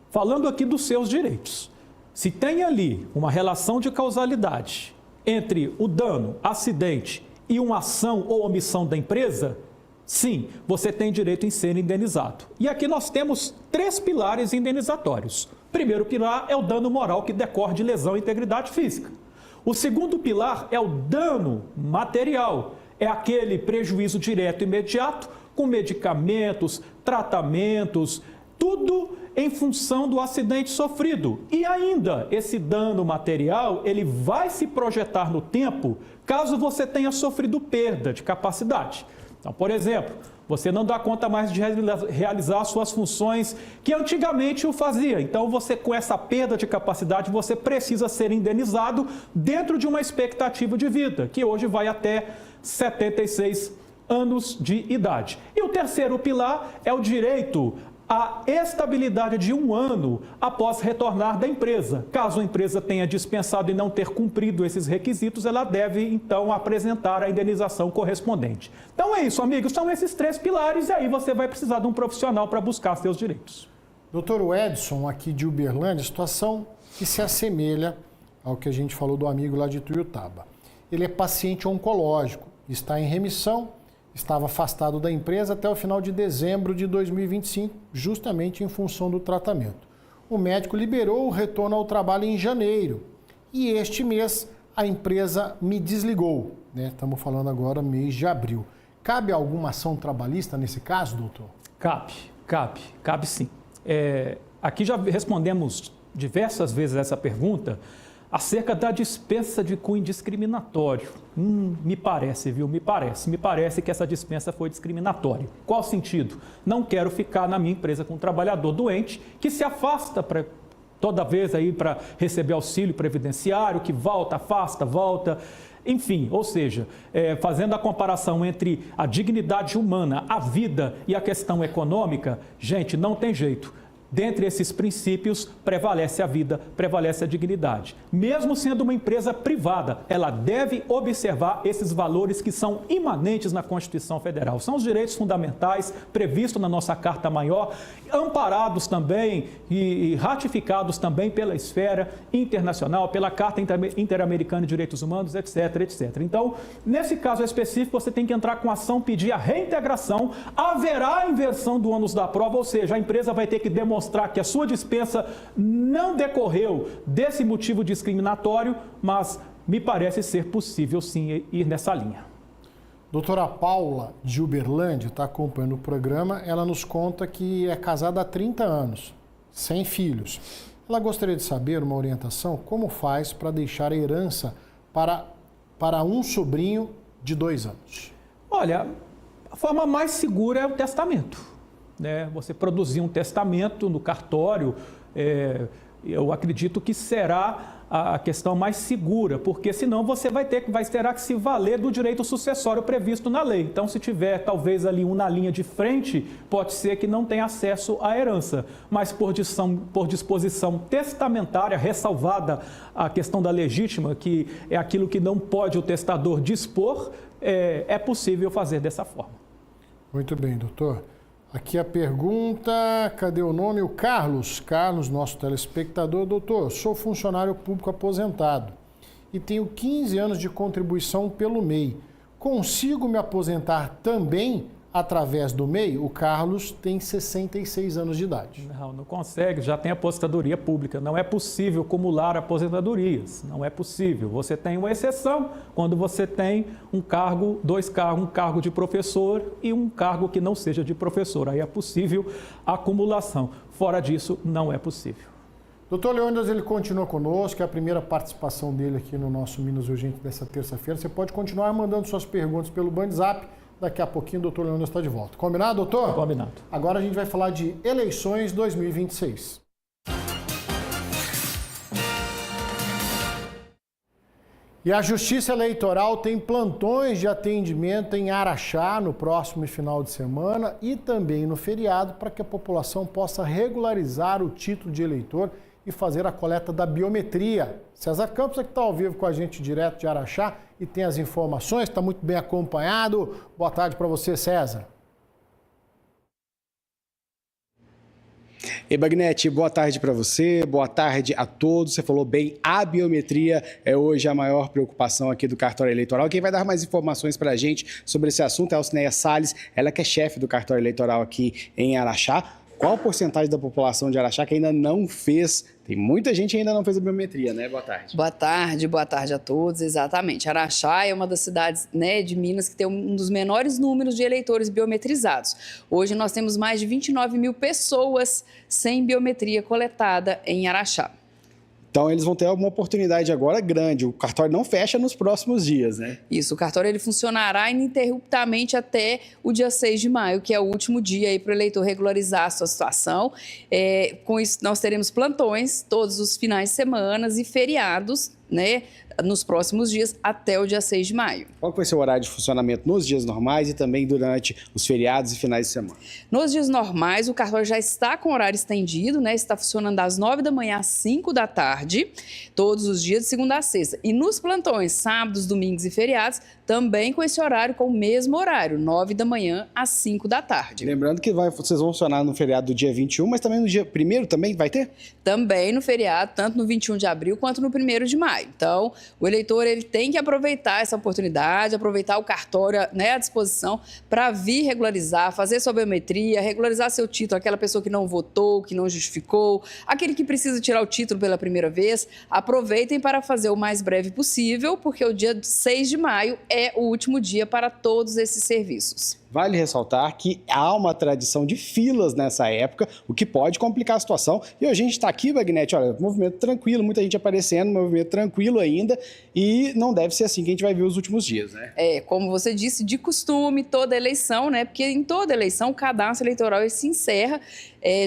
Falando aqui dos seus direitos, se tem ali uma relação de causalidade entre o dano, acidente e uma ação ou omissão da empresa, sim, você tem direito em ser indenizado. E aqui nós temos 3 pilares indenizatórios. O primeiro pilar é o dano moral que decorre de lesão à integridade física. O segundo pilar é o dano material. É aquele prejuízo direto e imediato com medicamentos, tratamentos, tudo em função do acidente sofrido. E ainda, esse dano material, ele vai se projetar no tempo caso você tenha sofrido perda de capacidade. Então, por exemplo, você não dá conta mais de realizar suas funções que antigamente o fazia. Então, você com essa perda de capacidade, você precisa ser indenizado dentro de uma expectativa de vida, que hoje vai até 76 anos de idade. E o terceiro pilar é o direito à estabilidade de 1 ano após retornar da empresa. Caso a empresa tenha dispensado e não ter cumprido esses requisitos, ela deve, então, apresentar a indenização correspondente. Então é isso, amigos, são esses 3 pilares e aí você vai precisar de um profissional para buscar seus direitos. Doutor Edson, aqui de Uberlândia, situação que se assemelha ao que a gente falou do amigo lá de Ituiutaba. Ele é paciente oncológico, está em remissão, estava afastado da empresa até o final de dezembro de 2025, justamente em função do tratamento. O médico liberou o retorno ao trabalho em janeiro e este mês a empresa me desligou, né? Estamos falando agora mês de abril. Cabe alguma ação trabalhista nesse caso, doutor? Cabe sim. Aqui já respondemos diversas vezes essa pergunta acerca da dispensa de cunho discriminatório. Me parece que essa dispensa foi discriminatória. Qual sentido? Não quero ficar na minha empresa com um trabalhador doente que se afasta toda vez aí para receber auxílio previdenciário, que volta, afasta, volta. Enfim, ou seja, fazendo a comparação entre a dignidade humana, a vida e a questão econômica, gente, não tem jeito. Dentre esses princípios, prevalece a vida, prevalece a dignidade. Mesmo sendo uma empresa privada, ela deve observar esses valores que são imanentes na Constituição Federal. São os direitos fundamentais previstos na nossa Carta Maior, amparados também e ratificados também pela esfera internacional, pela Carta Interamericana de Direitos Humanos, etc, etc. Então, nesse caso específico, você tem que entrar com ação, pedir a reintegração, haverá a inversão do ônus da prova, ou seja, a empresa vai ter que demonstrar que a sua dispensa não decorreu desse motivo discriminatório, mas me parece ser possível sim ir nessa linha. Doutora Paula de Uberlândia está acompanhando o programa. Ela nos conta que é casada há 30 anos, sem filhos. Ela gostaria de saber uma orientação, como faz para deixar a herança para um sobrinho de 2 anos. Olha, a forma mais segura é o testamento. Né? Você produzir um testamento no cartório, eu acredito que será a questão mais segura, porque senão você terá que se valer do direito sucessório previsto na lei. Então, se tiver talvez ali um na linha de frente, pode ser que não tenha acesso à herança, mas por disposição testamentária, ressalvada a questão da legítima, que é aquilo que não pode o testador dispor, é possível fazer dessa forma. Muito bem, doutor. Aqui a pergunta, cadê o nome? O Carlos, nosso telespectador. Doutor, sou funcionário público aposentado e tenho 15 anos de contribuição pelo MEI. Consigo me aposentar também através do MEI? O Carlos tem 66 anos de idade. Não consegue, já tem aposentadoria pública. Não é possível acumular aposentadorias, não é possível. Você tem uma exceção quando você tem um cargo, 2 cargos, um cargo de professor e um cargo que não seja de professor. Aí é possível a acumulação. Fora disso, não é possível. Doutor Leônidas, ele continua conosco, é a primeira participação dele aqui no nosso Minas Urgente dessa terça-feira. Você pode continuar mandando suas perguntas pelo WhatsApp. Daqui a pouquinho o doutor Leônidas está de volta. Combinado, doutor? Combinado. Agora a gente vai falar de eleições 2026. E a Justiça Eleitoral tem plantões de atendimento em Araxá no próximo final de semana e também no feriado para que a população possa regularizar o título de eleitor e fazer a coleta da biometria. César Campos é que está ao vivo com a gente direto de Araxá e tem as informações, está muito bem acompanhado. Boa tarde para você, César. E Bagnete, boa tarde para você, boa tarde a todos. Você falou bem, a biometria é hoje a maior preocupação aqui do cartório eleitoral. Quem vai dar mais informações para a gente sobre esse assunto é a Alcineia Salles, ela que é chefe do cartório eleitoral aqui em Araxá. Qual a porcentagem da população de Araxá que ainda não fez? Tem muita gente que ainda não fez a biometria, né? Boa tarde. Boa tarde a todos, exatamente. Araxá é uma das cidades, né, de Minas que tem um dos menores números de eleitores biometrizados. Hoje nós temos mais de 29 mil pessoas sem biometria coletada em Araxá. Então, eles vão ter uma oportunidade agora grande. O cartório não fecha nos próximos dias, né? Isso, o cartório ele funcionará ininterruptamente até o dia 6 de maio, que é o último dia para o eleitor regularizar a sua situação. Com isso, nós teremos plantões todos os finais de semana e feriados, né, nos próximos dias até o dia 6 de maio. Qual vai ser o horário de funcionamento nos dias normais e também durante os feriados e finais de semana? Nos dias normais, o cartório já está com horário estendido, né? Está funcionando das 9 da manhã às 5 da tarde, todos os dias de segunda a sexta. E nos plantões, sábados, domingos e feriados, também com esse horário, com o mesmo horário, 9 da manhã às 5 da tarde. Lembrando que vocês vão funcionar no feriado do dia 21, mas também no dia 1º também vai ter? Também no feriado, tanto no 21 de abril quanto no 1º de maio. maio. Então, o eleitor ele tem que aproveitar essa oportunidade, aproveitar o cartório, né, à disposição para vir regularizar, fazer sua biometria, regularizar seu título, aquela pessoa que não votou, que não justificou, aquele que precisa tirar o título pela primeira vez. Aproveitem para fazer o mais breve possível, porque o dia 6 de maio é o último dia para todos esses serviços. Vale ressaltar que há uma tradição de filas nessa época, o que pode complicar a situação. E hoje a gente está aqui, Bagnete, olha, movimento tranquilo, muita gente aparecendo, movimento tranquilo ainda, e não deve ser assim que a gente vai ver os últimos dias, né? Como você disse, de costume, toda eleição, né? Porque em toda eleição o cadastro eleitoral ele se encerra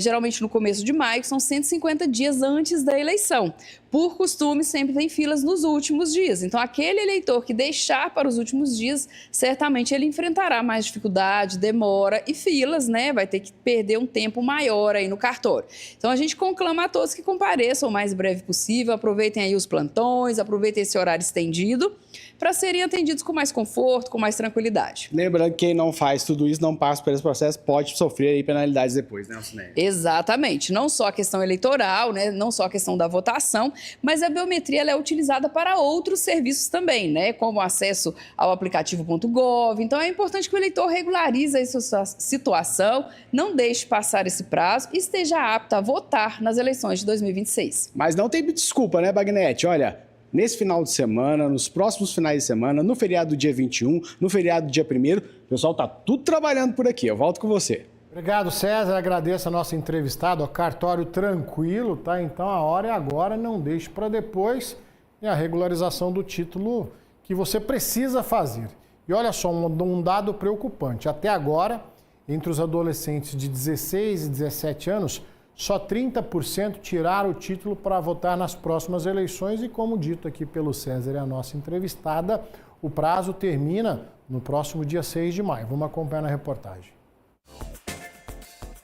geralmente no começo de maio, que são 150 dias antes da eleição. Por costume, sempre tem filas nos últimos dias. Então, aquele eleitor que deixar para os últimos dias, certamente ele enfrentará mais dificuldade, demora e filas, né? Vai ter que perder um tempo maior aí no cartório. Então, a gente conclama a todos que compareçam o mais breve possível, aproveitem aí os plantões, aproveitem esse horário estendido, para serem atendidos com mais conforto, com mais tranquilidade. Lembrando que quem não faz tudo isso, não passa por esse processo, pode sofrer aí penalidades depois, né, Alcineia? Exatamente. Não só a questão eleitoral, né? Não só a questão da votação, mas a biometria ela é utilizada para outros serviços também, né? Como acesso ao aplicativo .gov. Então, é importante que o eleitor regularize a sua situação, não deixe passar esse prazo e esteja apto a votar nas eleições de 2026. Mas não tem desculpa, né, Bagnete? Olha, nesse final de semana, nos próximos finais de semana, no feriado do dia 21, no feriado do dia 1º, o pessoal tá tudo trabalhando por aqui. Eu volto com você. Obrigado, César. Agradeço a nossa entrevistada. Cartório tranquilo, tá? Então a hora é agora, não deixe para depois. E a regularização do título que você precisa fazer. E olha só, um dado preocupante. Até agora, entre os adolescentes de 16 e 17 anos, só 30% tiraram o título para votar nas próximas eleições e, como dito aqui pelo César e a nossa entrevistada, o prazo termina no próximo dia 6 de maio. Vamos acompanhar na reportagem.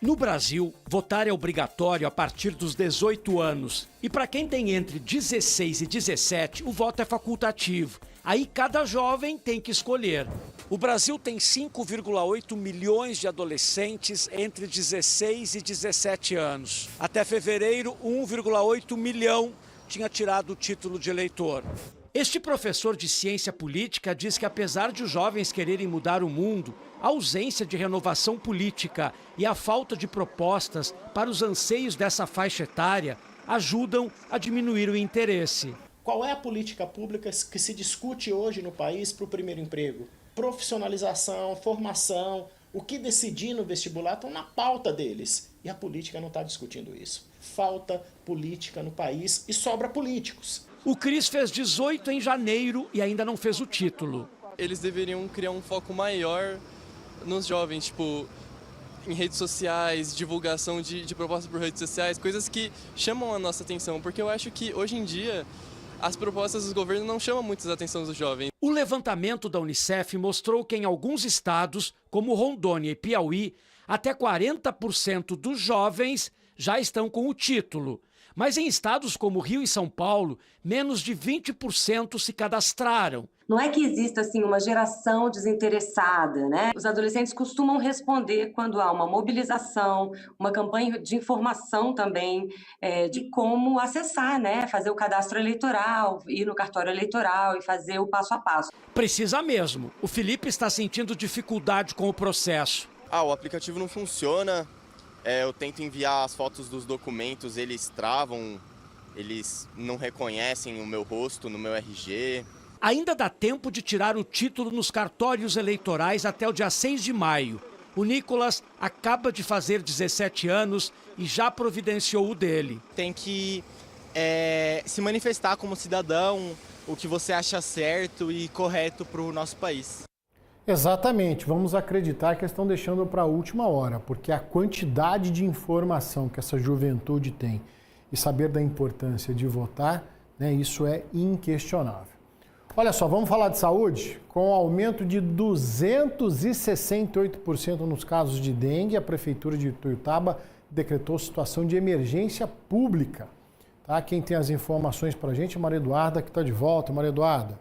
No Brasil, votar é obrigatório a partir dos 18 anos. E para quem tem entre 16 e 17, o voto é facultativo. Aí cada jovem tem que escolher. O Brasil tem 5,8 milhões de adolescentes entre 16 e 17 anos. Até fevereiro, 1,8 milhão tinha tirado o título de eleitor. Este professor de ciência política diz que, apesar de os jovens quererem mudar o mundo, a ausência de renovação política e a falta de propostas para os anseios dessa faixa etária ajudam a diminuir o interesse. Qual é a política pública que se discute hoje no país para o primeiro emprego? Profissionalização, formação, o que decidir no vestibular estão na pauta deles. E a política não está discutindo isso. Falta política no país e sobra políticos. O Cris fez 18 em janeiro e ainda não fez o título. Eles deveriam criar um foco maior nos jovens, tipo, em redes sociais, divulgação de propostas por redes sociais, coisas que chamam a nossa atenção, porque eu acho que hoje em dia as propostas dos governos não chamam muito a atenção dos jovens. O levantamento da Unicef mostrou que em alguns estados, como Rondônia e Piauí, até 40% dos jovens já estão com o título. Mas em estados como Rio e São Paulo, menos de 20% se cadastraram. Não é que exista assim uma geração desinteressada, né? Os adolescentes costumam responder quando há uma mobilização, uma campanha de informação também de como acessar, né? Fazer o cadastro eleitoral, ir no cartório eleitoral e fazer o passo a passo. Precisa mesmo. O Felipe está sentindo dificuldade com o processo. O aplicativo não funciona. Eu tento enviar as fotos dos documentos, eles travam, eles não reconhecem o meu rosto no meu RG. Ainda dá tempo de tirar o título nos cartórios eleitorais até o dia 6 de maio. O Nicolas acaba de fazer 17 anos e já providenciou o dele. Tem que se manifestar como cidadão, o que você acha certo e correto para o nosso país. Exatamente, vamos acreditar que estão deixando para a última hora, porque a quantidade de informação que essa juventude tem e saber da importância de votar, né, isso é inquestionável. Olha só, vamos falar de saúde? Com o aumento de 268% nos casos de dengue, a Prefeitura de Ituiutaba decretou situação de emergência pública. Tá? Quem tem as informações para a gente é a Maria Eduarda, que está de volta. Maria Eduarda.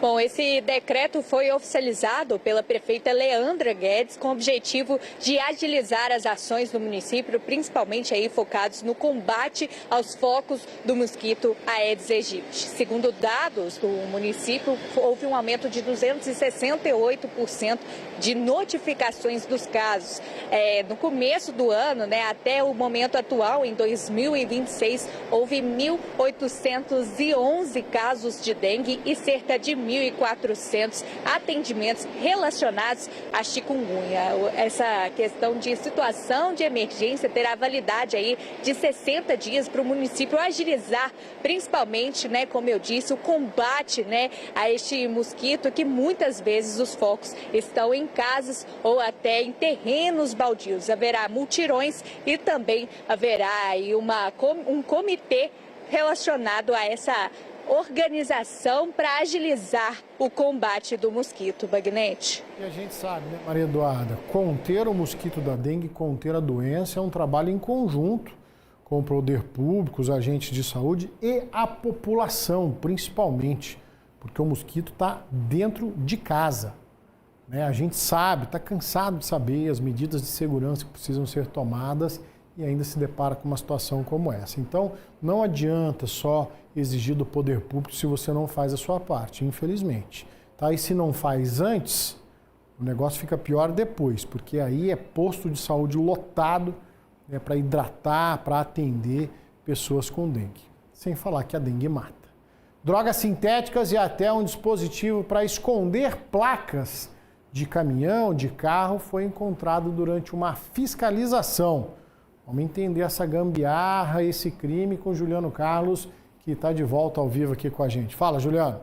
Bom, esse decreto foi oficializado pela prefeita Leandra Guedes com o objetivo de agilizar as ações do município, principalmente aí focados no combate aos focos do mosquito Aedes aegypti. Segundo dados do município, houve um aumento de 268% de notificações dos casos. No começo do ano, até o momento atual, em 2026, houve 1.811 casos de dengue e cerca de 1.400 atendimentos relacionados à chikungunya. Essa questão de situação de emergência terá validade aí de 60 dias para o município agilizar, principalmente, como eu disse, o combate, a este mosquito, que muitas vezes os focos estão em casas ou até em terrenos baldios. Haverá mutirões e também haverá aí um comitê relacionado a essa organização para agilizar o combate do mosquito, Bagnete. E a gente sabe, Maria Eduarda, conter o mosquito da dengue, conter a doença é um trabalho em conjunto com o poder público, os agentes de saúde e a população, principalmente, porque o mosquito está dentro de casa. A gente sabe, está cansado de saber as medidas de segurança que precisam ser tomadas e ainda se depara com uma situação como essa. Então, não adianta só exigir do poder público se você não faz a sua parte, infelizmente. E se não faz antes, o negócio fica pior depois, porque aí é posto de saúde lotado para hidratar, para atender pessoas com dengue. Sem falar que a dengue mata. Drogas sintéticas e até um dispositivo para esconder placas de caminhão, de carro, foi encontrado durante uma fiscalização. Vamos entender essa gambiarra, esse crime com o Juliano Carlos, que está de volta ao vivo aqui com a gente. Fala, Juliano.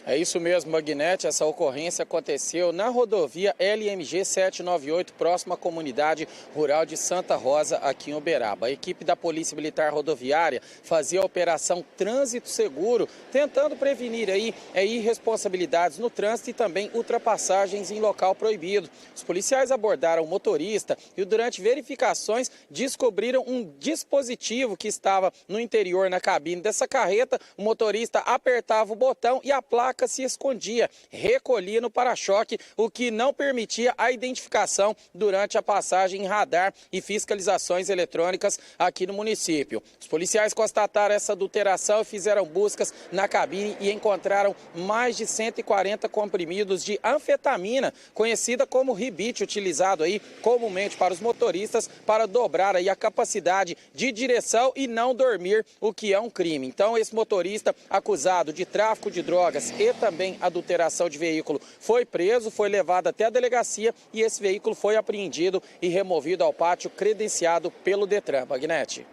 É isso mesmo, Magnete. Essa ocorrência aconteceu na rodovia LMG 798, próxima à comunidade rural de Santa Rosa, aqui em Uberaba. A equipe da Polícia Militar Rodoviária fazia a operação Trânsito Seguro, tentando prevenir irresponsabilidades no trânsito e também ultrapassagens em local proibido. Os policiais abordaram o motorista e, durante verificações, descobriram um dispositivo que estava no interior, na cabine dessa carreta. O motorista apertava o botão e a placa se escondia, recolhia no para-choque, o que não permitia a identificação durante a passagem em radar e fiscalizações eletrônicas aqui no município. Os policiais constataram essa adulteração e fizeram buscas na cabine e encontraram mais de 140 comprimidos de anfetamina, conhecida como ribite, utilizado aí comumente para os motoristas para dobrar aí a capacidade de direção e não dormir, o que é um crime. Então, esse motorista acusado de tráfico de drogas e também adulteração de veículo foi preso, foi levado até a delegacia e esse veículo foi apreendido e removido ao pátio credenciado pelo Detran. Bagnete.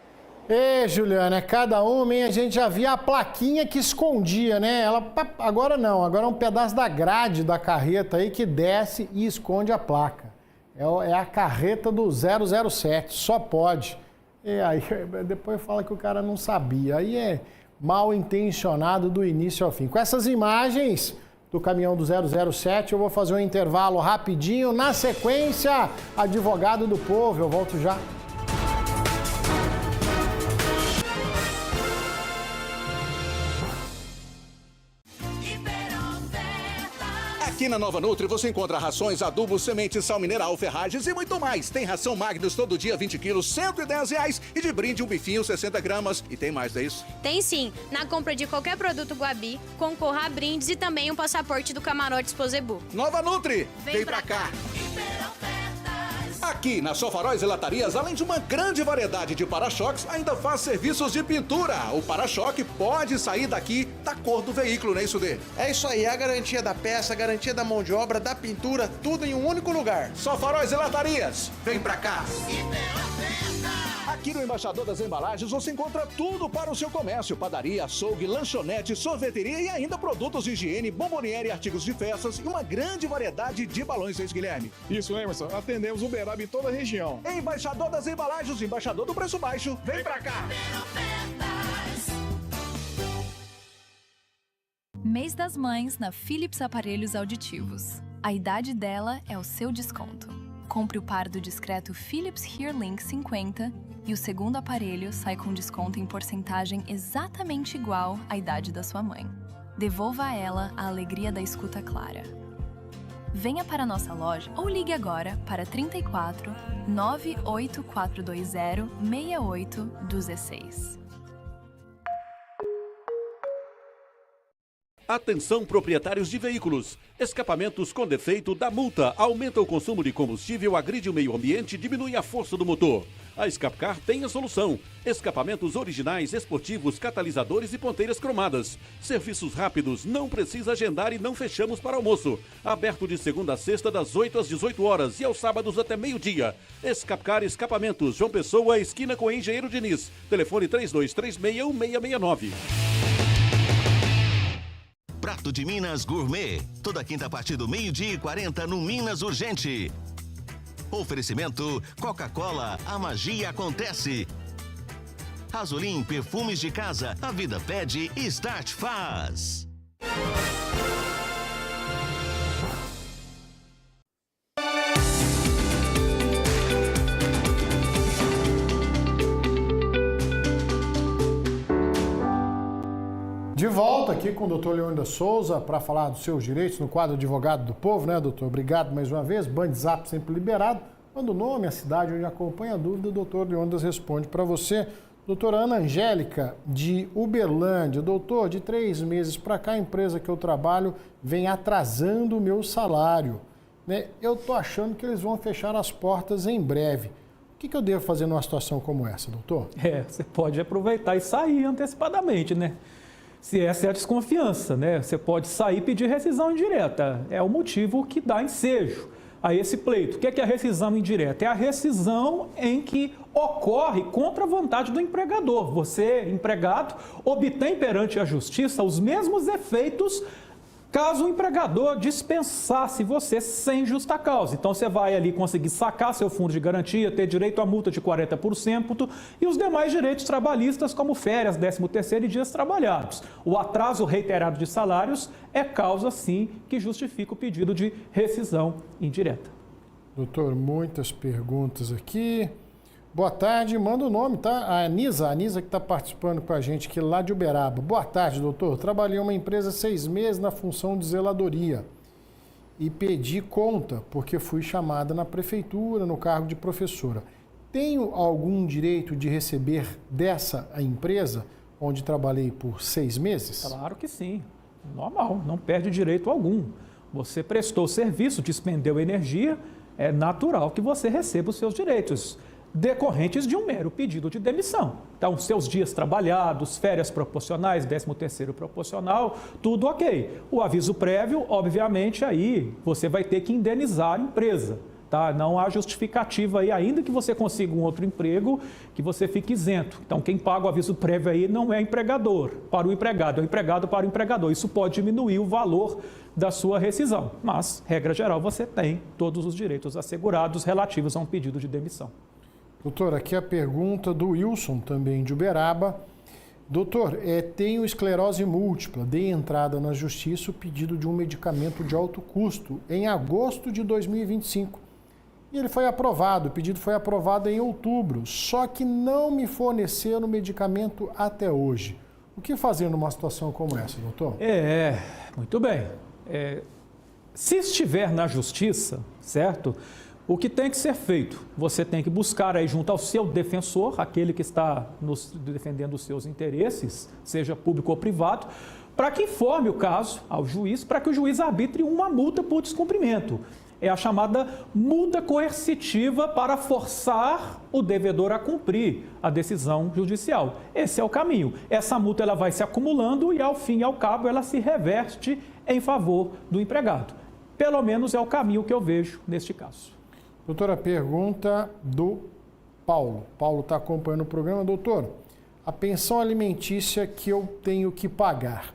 Juliana, é cada uma, hein? A gente já via a plaquinha que escondia, agora não, agora é um pedaço da grade da carreta aí que desce e esconde a placa. É a carreta do 007, só pode. E aí depois fala que o cara não sabia, aí é mal intencionado do início ao fim. Com essas imagens do caminhão do 007, eu vou fazer um intervalo rapidinho. Na sequência, advogado do povo, eu volto já. Aqui na Nova Nutri você encontra rações, adubos, sementes, sal mineral, ferragens e muito mais. Tem ração Magnus todo dia, 20 quilos, R$110. E de brinde um bifinho, 60 gramas. E tem mais, não é isso? Tem sim. Na compra de qualquer produto Guabi, concorra a brindes e também um passaporte do Camarote Sposebu. Nova Nutri, vem pra cá. Aqui na Só Faróis e Latarias, além de uma grande variedade de para-choques, ainda faz serviços de pintura. O para-choque pode sair daqui da cor do veículo, não é isso, Dê? É isso aí, a garantia da peça, a garantia da mão de obra, da pintura, tudo em um único lugar. Só Faróis e Latarias, vem pra cá. Aqui no Embaixador das Embalagens você encontra tudo para o seu comércio: padaria, açougue, lanchonete, sorveteria e ainda produtos de higiene, bomboniere, artigos de festas e uma grande variedade de balões, Guilherme. Isso, Emerson. Atendemos Uberaba em toda a região. Embaixador das Embalagens, embaixador do preço baixo, vem pra cá. Mês das Mães na Philips Aparelhos Auditivos. A idade dela é o seu desconto. compre o par do discreto Philips HearLink 50 e o segundo aparelho sai com desconto em porcentagem exatamente igual à idade da sua mãe. Devolva a ela a alegria da escuta clara. Venha para a nossa loja ou ligue agora para 34 98420 6816. Atenção, proprietários de veículos. Escapamentos com defeito dá multa, aumenta o consumo de combustível, agride o meio ambiente e diminui a força do motor. A Escapcar tem a solução. Escapamentos originais, esportivos, catalisadores e ponteiras cromadas. Serviços rápidos, não precisa agendar e não fechamos para almoço. Aberto de segunda a sexta, das 8 às 18 horas e aos sábados até meio-dia. Escapcar Escapamentos, João Pessoa, esquina com Engenheiro Diniz. Telefone 32361669. Prato de Minas Gourmet. Toda quinta a partir do 12h40 no Minas Urgente. Oferecimento Coca-Cola, a magia acontece. Azolim Perfumes de Casa, a vida pede e Start faz. De volta aqui com o doutor Leônidas Souza para falar dos seus direitos no quadro Advogado do Povo, né, doutor? Obrigado mais uma vez. Bandzap sempre liberado. Manda o nome, a cidade onde acompanha a dúvida, o doutor Leônidas responde para você. Doutora Ana Angélica, de Uberlândia. Doutor, de 3 meses para cá, a empresa que eu trabalho vem atrasando o meu salário. Né? Eu estou achando que eles vão fechar as portas em breve. O que eu devo fazer numa situação como essa, doutor? Você pode aproveitar e sair antecipadamente, né? Se essa é a desconfiança, né? Você pode sair e pedir rescisão indireta. É o motivo que dá ensejo a esse pleito. O que é a rescisão indireta? É a rescisão em que ocorre contra a vontade do empregador. Você, empregado, obtém perante a justiça os mesmos efeitos caso o empregador dispensasse você sem justa causa. Então, você vai ali conseguir sacar seu fundo de garantia, ter direito à multa de 40% e os demais direitos trabalhistas, como férias, 13º e dias trabalhados. O atraso reiterado de salários é causa, sim, que justifica o pedido de rescisão indireta. Doutor, muitas perguntas aqui. Boa tarde, manda o nome, tá? A Anisa que está participando com a gente aqui lá de Uberaba. Boa tarde, doutor. Trabalhei em uma empresa 6 meses na função de zeladoria e pedi conta porque fui chamada na prefeitura no cargo de professora. Tenho algum direito de receber dessa empresa onde trabalhei por 6 meses? Claro que sim. Normal, não perde direito algum. Você prestou serviço, despendeu energia, é natural que você receba os seus direitos decorrentes de um mero pedido de demissão. Então, seus dias trabalhados, férias proporcionais, 13º proporcional, tudo ok. O aviso prévio, obviamente, aí você vai ter que indenizar a empresa, tá? Não há justificativa aí, ainda que você consiga um outro emprego, que você fique isento. Então, quem paga o aviso prévio aí não é empregador para o empregado, é o empregado para o empregador. Isso pode diminuir o valor da sua rescisão, mas, regra geral, você tem todos os direitos assegurados relativos a um pedido de demissão. Doutor, aqui a pergunta do Wilson, também de Uberaba. Doutor, tenho esclerose múltipla. Dei entrada na justiça o pedido de um medicamento de alto custo em agosto de 2025. E ele foi aprovado, o pedido foi aprovado em outubro, só que não me forneceram o medicamento até hoje. O que fazer numa situação como essa, doutor? Muito bem. Se estiver na justiça, certo? O que tem que ser feito? Você tem que buscar aí junto ao seu defensor, aquele que está defendendo os seus interesses, seja público ou privado, para que informe o caso ao juiz, para que o juiz arbitre uma multa por descumprimento. É a chamada multa coercitiva para forçar o devedor a cumprir a decisão judicial. Esse é o caminho. Essa multa ela vai se acumulando e, ao fim e ao cabo, ela se reverte em favor do empregado. Pelo menos é o caminho que eu vejo neste caso. Doutora, pergunta do Paulo. Paulo está acompanhando o programa. Doutor, a pensão alimentícia que eu tenho que pagar,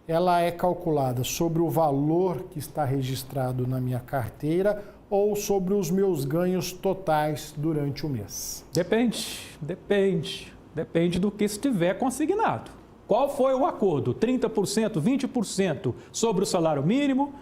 ela é calculada sobre o valor que está registrado na minha carteira ou sobre os meus ganhos totais durante o mês? Depende do que estiver consignado. Qual foi o acordo? 30%, 20% sobre o salário mínimo?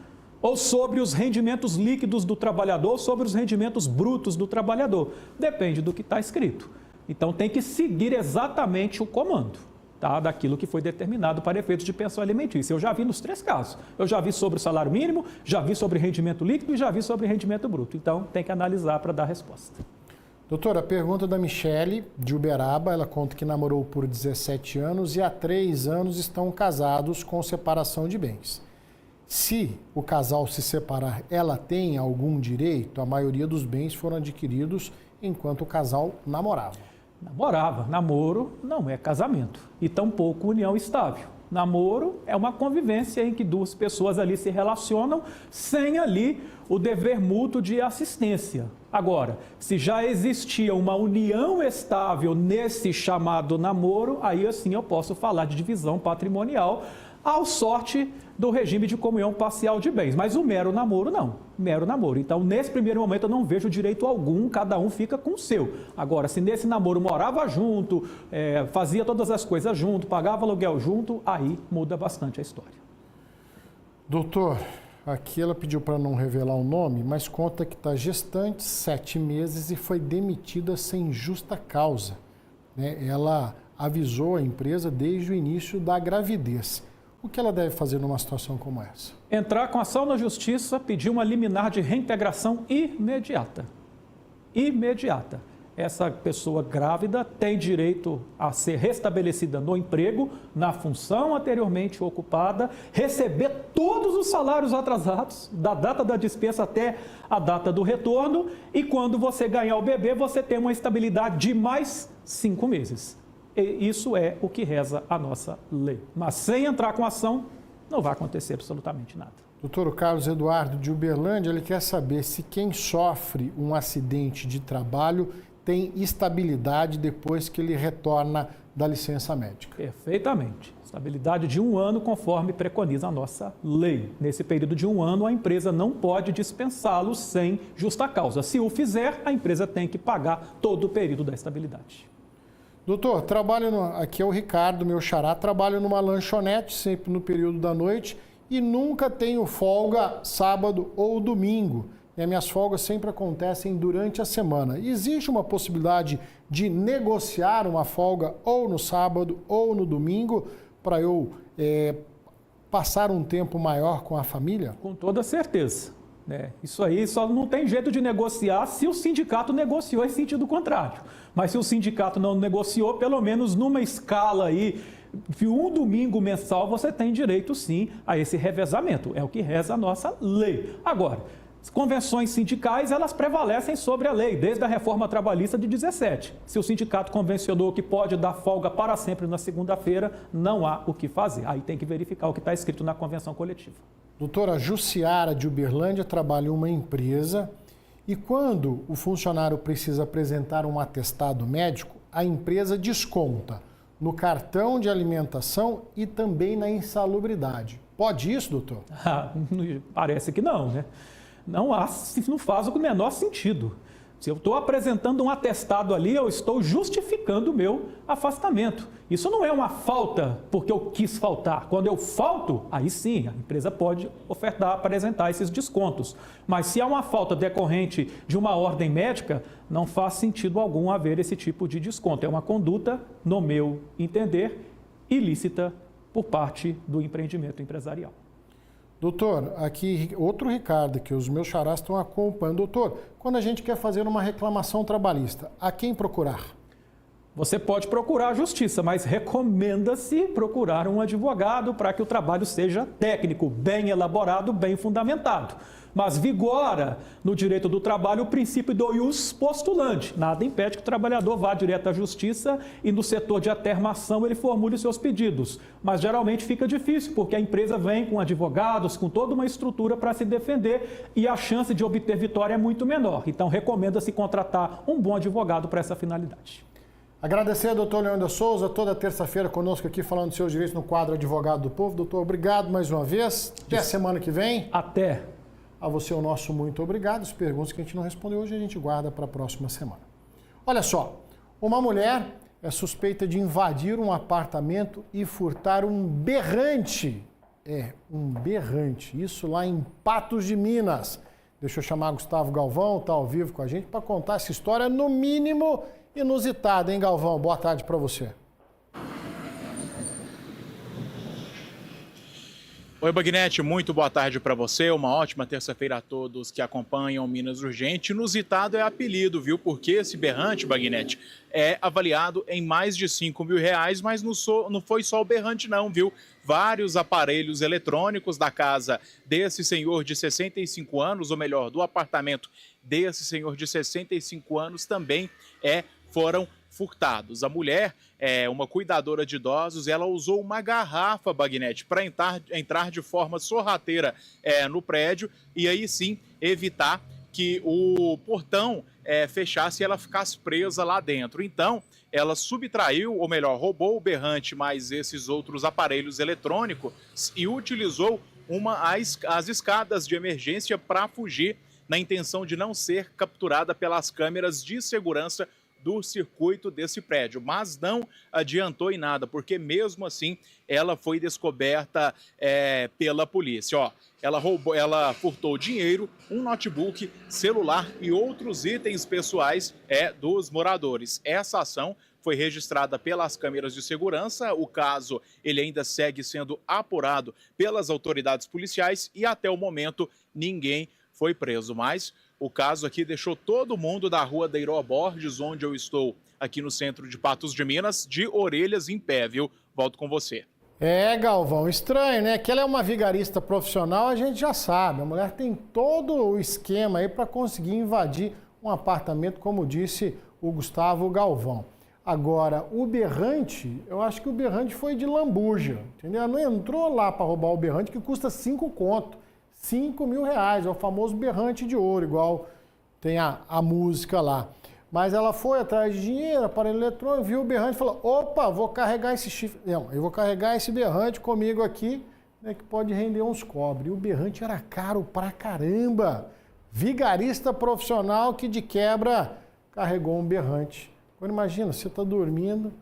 ou sobre os rendimentos líquidos do trabalhador, ou sobre os rendimentos brutos do trabalhador. Depende do que está escrito. Então, tem que seguir exatamente o comando, tá, daquilo que foi determinado para efeitos de pensão alimentícia. Eu já vi nos 3 casos. Eu já vi sobre o salário mínimo, já vi sobre rendimento líquido e já vi sobre rendimento bruto. Então, tem que analisar para dar resposta. Doutora, a pergunta da Michele, de Uberaba, ela conta que namorou por 17 anos e há 3 anos estão casados com separação de bens. Se o casal se separar, ela tem algum direito? A maioria dos bens foram adquiridos enquanto o casal namorava. Namorava. Namoro não é casamento e tampouco união estável. Namoro é uma convivência em que 2 pessoas ali se relacionam sem ali o dever mútuo de assistência. Agora, se já existia uma união estável nesse chamado namoro, aí assim eu posso falar de divisão patrimonial ao sorte do regime de comunhão parcial de bens. Mas o mero namoro não, mero namoro. Então, nesse primeiro momento eu não vejo direito algum, cada um fica com o seu. Agora, se nesse namoro morava junto, fazia todas as coisas junto, pagava aluguel junto, aí muda bastante a história. Doutor, aqui ela pediu para não revelar o nome, mas conta que está gestante 7 meses e foi demitida sem justa causa, né? Ela avisou a empresa desde o início da gravidez. O que ela deve fazer numa situação como essa? Entrar com ação na justiça, pedir uma liminar de reintegração imediata. Imediata. Essa pessoa grávida tem direito a ser restabelecida no emprego, na função anteriormente ocupada, receber todos os salários atrasados, da data da dispensa até a data do retorno, e quando você ganhar o bebê, você tem uma estabilidade de mais 5 meses. E isso é o que reza a nossa lei. Mas sem entrar com ação, não vai acontecer absolutamente nada. Doutor, o Carlos Eduardo de Uberlândia, ele quer saber se quem sofre um acidente de trabalho tem estabilidade depois que ele retorna da licença médica. Perfeitamente. Estabilidade de 1 ano, conforme preconiza a nossa lei. Nesse período de 1 ano, a empresa não pode dispensá-lo sem justa causa. Se o fizer, a empresa tem que pagar todo o período da estabilidade. Doutor, aqui é o Ricardo, meu xará, trabalho numa lanchonete, sempre no período da noite, e nunca tenho folga sábado ou domingo. E as minhas folgas sempre acontecem durante a semana. Existe uma possibilidade de negociar uma folga ou no sábado ou no domingo para eu passar um tempo maior com a família? Com toda certeza. Isso aí só não tem jeito de negociar se o sindicato negociou em sentido contrário. Mas se o sindicato não negociou, pelo menos numa escala aí, de 1 domingo mensal, você tem direito sim a esse revezamento. É o que reza a nossa lei. Agora, convenções sindicais, elas prevalecem sobre a lei, desde a reforma trabalhista de 17. Se o sindicato convencionou que pode dar folga para sempre na segunda-feira, não há o que fazer. Aí tem que verificar o que está escrito na convenção coletiva. Doutora Jussiara de Uberlândia trabalha em uma empresa e quando o funcionário precisa apresentar um atestado médico, a empresa desconta no cartão de alimentação e também na insalubridade. Pode isso, doutor? Parece que não, né? Não faz o menor sentido. Se eu estou apresentando um atestado ali, eu estou justificando o meu afastamento. Isso não é uma falta porque eu quis faltar. Quando eu falto, aí sim, a empresa pode apresentar esses descontos. Mas se há uma falta decorrente de uma ordem médica, não faz sentido algum haver esse tipo de desconto. É uma conduta, no meu entender, ilícita por parte do empreendimento empresarial. Doutor, aqui outro Ricardo, que os meus xarás estão acompanhando. Doutor, quando a gente quer fazer uma reclamação trabalhista, a quem procurar? Você pode procurar a justiça, mas recomenda-se procurar um advogado para que o trabalho seja técnico, bem elaborado, bem fundamentado. Mas vigora no direito do trabalho o princípio do ius postulante. Nada impede que o trabalhador vá direto à justiça e no setor de atermação ele formule os seus pedidos. Mas geralmente fica difícil, porque a empresa vem com advogados, com toda uma estrutura para se defender e a chance de obter vitória é muito menor. Então recomenda-se contratar um bom advogado para essa finalidade. Agradecer ao doutor Leandro Souza, toda terça-feira conosco aqui falando dos seus direitos no quadro Advogado do Povo. Doutor, obrigado mais uma vez. Até a semana que vem. Até. A você o nosso muito obrigado. As perguntas que a gente não respondeu hoje a gente guarda para a próxima semana. Olha só, uma mulher é suspeita de invadir um apartamento e furtar um berrante É um berrante. Isso lá em Patos de Minas. Deixa eu chamar Gustavo Galvão, tá ao vivo com a gente, para contar essa história, no mínimo inusitada, hein, Galvão? Boa tarde para você. Oi, Bagnetti, muito boa tarde para você. Uma ótima terça-feira a todos que acompanham Minas Urgente. Inusitado é apelido, viu? Porque esse berrante, Bagnetti, é avaliado em mais de R$5.000, mas não foi só o berrante não, viu? Vários aparelhos eletrônicos da casa desse senhor de 65 anos, ou melhor, do apartamento desse senhor de 65 anos também foram furtados. A mulher, uma cuidadora de idosos, ela usou uma garrafa, Bagnetti, para entrar de forma sorrateira no prédio e aí sim evitar que o portão fechasse e ela ficasse presa lá dentro. Então, ela subtraiu, ou melhor, roubou o berrante mais esses outros aparelhos eletrônicos e utilizou as escadas de emergência para fugir, na intenção de não ser capturada pelas câmeras de segurança do circuito desse prédio, mas não adiantou em nada, porque mesmo assim ela foi descoberta pela polícia. Ó, ela furtou dinheiro, um notebook, celular e outros itens pessoais dos moradores. Essa ação foi registrada pelas câmeras de segurança. O caso ele ainda segue sendo apurado pelas autoridades policiais e até o momento ninguém foi preso, mas o caso aqui deixou todo mundo da rua Deiró Borges, onde eu estou aqui no centro de Patos de Minas, de orelhas em pé, viu? Volto com você. Galvão, estranho, né? Que ela é uma vigarista profissional, a gente já sabe. A mulher tem todo o esquema aí para conseguir invadir um apartamento, como disse o Gustavo Galvão. Agora, o berrante, eu acho que o berrante foi de lambuja, entendeu? Ela não entrou lá para roubar o berrante, que custa 5 conto. R$5.000, é o famoso berrante de ouro, igual tem a música lá. Mas ela foi atrás de dinheiro, aparelho eletrônico, viu o berrante e falou, opa, vou carregar esse chifre. Não, eu vou carregar esse berrante comigo aqui, né, que pode render uns cobre. E o berrante era caro pra caramba. Vigarista profissional que de quebra carregou um berrante. Agora imagina, você tá dormindo,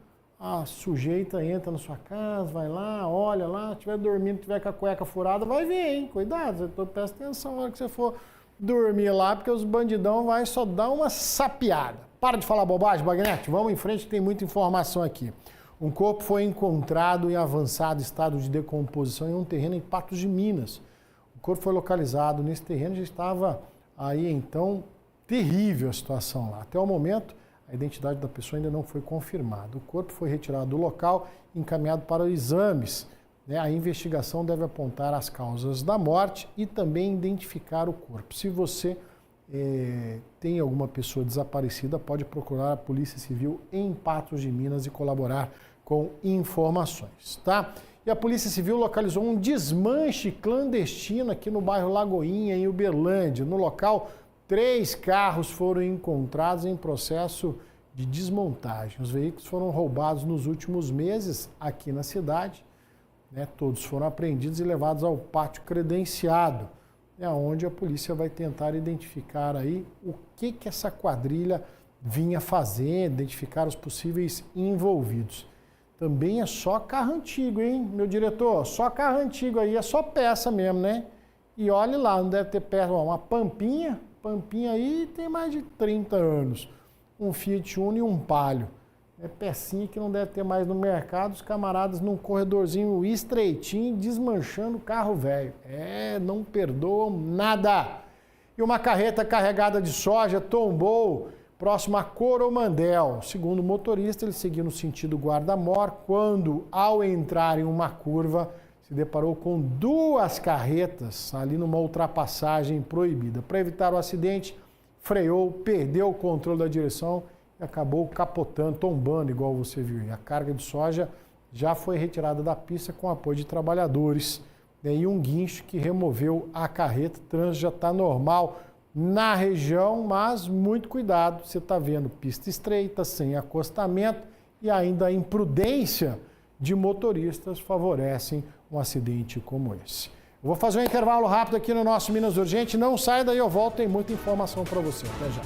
a sujeita entra na sua casa, vai lá, olha lá, estiver dormindo, tiver com a cueca furada, vai ver, hein? Cuidado, presta atenção na hora que você for dormir lá, porque os bandidão vai só dar uma sapiada. Para de falar bobagem, Bagnetti, vamos em frente que tem muita informação aqui. Um corpo foi encontrado em avançado estado de decomposição em um terreno em Patos de Minas. O corpo foi localizado nesse terreno, já estava aí então terrível a situação lá. Até o momento, a identidade da pessoa ainda não foi confirmada. O corpo foi retirado do local e encaminhado para exames. A investigação deve apontar as causas da morte e também identificar o corpo. Se você tem alguma pessoa desaparecida, pode procurar a Polícia Civil em Patos de Minas e colaborar com informações, tá? E a Polícia Civil localizou um desmanche clandestino aqui no bairro Lagoinha, em Uberlândia. No local, 3 carros foram encontrados em processo de desmontagem. Os veículos foram roubados nos últimos meses aqui na cidade. Todos foram apreendidos e levados ao pátio credenciado, onde a polícia vai tentar identificar aí o que essa quadrilha vinha fazendo, identificar os possíveis envolvidos. Também é só carro antigo, hein, meu diretor? Só carro antigo aí, é só peça mesmo, né? E olhe lá, não deve ter perto, uma Pampinha aí tem mais de 30 anos. Um Fiat Uno e um Palio. É pecinha que não deve ter mais no mercado, os camaradas num corredorzinho estreitinho, desmanchando o carro velho. Não perdoam nada. E uma carreta carregada de soja tombou próximo a Coromandel. Segundo o motorista, ele seguia no sentido Guarda-Mor, quando, ao entrar em uma curva, se deparou com 2 carretas ali numa ultrapassagem proibida. Para evitar o acidente, freou, perdeu o controle da direção e acabou capotando, tombando, igual você viu. E a carga de soja já foi retirada da pista com apoio de trabalhadores. E um guincho que removeu a carreta. O trânsito já está normal na região, mas muito cuidado. Você está vendo pista estreita, sem acostamento e ainda a imprudência de motoristas favorecem um acidente como esse. Eu vou fazer um intervalo rápido aqui no nosso Minas Urgente. Não sai daí, eu volto, tem muita informação para você. Até já.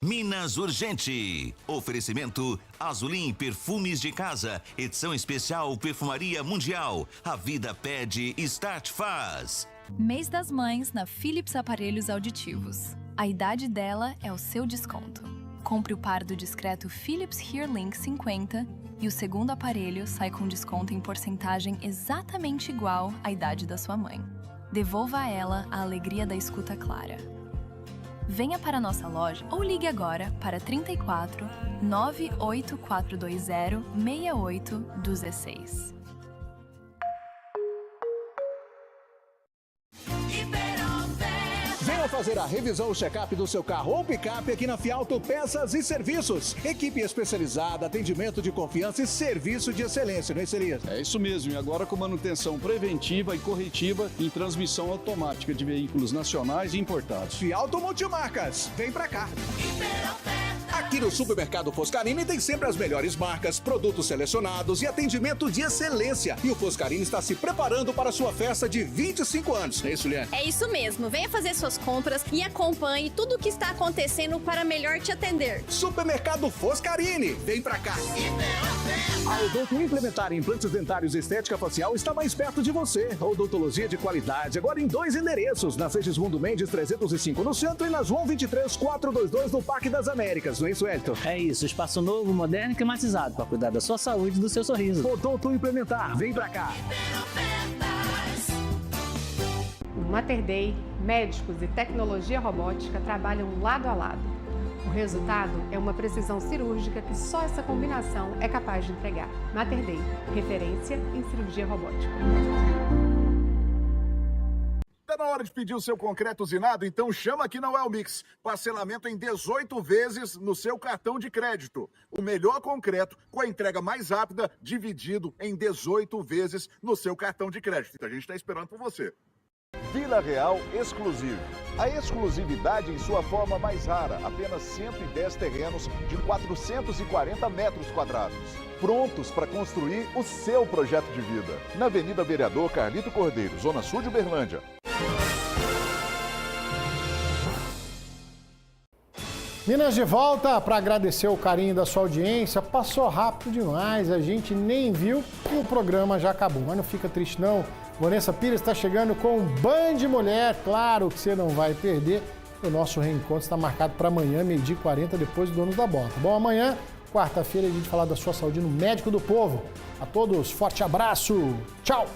Minas Urgente. Oferecimento Azulim Perfumes de Casa. Edição especial Perfumaria Mundial. A vida pede, Start faz. Mês das Mães na Philips Aparelhos Auditivos. A idade dela é o seu desconto. Compre o par do discreto Philips HearLink 50 e o segundo aparelho sai com desconto em porcentagem exatamente igual à idade da sua mãe. Devolva a ela a alegria da escuta clara. Venha para a nossa loja ou ligue agora para 34 98420 6816. Venha fazer a revisão ou check-up do seu carro ou picape aqui na Fialto Peças e Serviços. Equipe especializada, atendimento de confiança e serviço de excelência, não é isso, Elias? É isso mesmo, e agora com manutenção preventiva e corretiva em transmissão automática de veículos nacionais e importados. Fialto Multimarcas, vem pra cá. Aqui no Supermercado Foscarini tem sempre as melhores marcas, produtos selecionados e atendimento de excelência. E o Foscarini está se preparando para a sua festa de 25 anos, não é isso, Liane? É isso mesmo. Venha fazer suas compras e acompanhe tudo o que está acontecendo para melhor te atender. Supermercado Foscarini, vem pra cá. A Odonto Implementar Implantes Dentários e Estética Facial está mais perto de você. Odontologia de qualidade, agora em 2 endereços. Na Segismundo Mendes 305 no centro e na João 23 422 no Parque das Américas. Não é isso, Elton? É isso, espaço novo, moderno e climatizado para cuidar da sua saúde e do seu sorriso. Odonto Implementar, vem pra cá. No Mater Dei, médicos e tecnologia robótica trabalham lado a lado. O resultado é uma precisão cirúrgica que só essa combinação é capaz de entregar. Mater Dei, referência em cirurgia robótica. Está na hora de pedir o seu concreto usinado? Então chama aqui na Wellmix. Parcelamento em 18 vezes no seu cartão de crédito. O melhor concreto com a entrega mais rápida, dividido em 18 vezes no seu cartão de crédito. A gente está esperando por você. Vila Real Exclusivo. A exclusividade em sua forma mais rara. Apenas 110 terrenos de 440 metros quadrados. Prontos para construir o seu projeto de vida. Na Avenida Vereador Carlito Cordeiro, Zona Sul de Uberlândia. Minas de volta para agradecer o carinho da sua audiência. Passou rápido demais, a gente nem viu e o programa já acabou. Mas não fica triste não. Vanessa Pires está chegando com Band Mulher. Claro que você não vai perder. O nosso reencontro está marcado para amanhã, 12h40, depois do Donos da Bola. Bom, amanhã, quarta-feira, a gente vai falar da sua saúde no Médico do Povo. A todos, forte abraço. Tchau.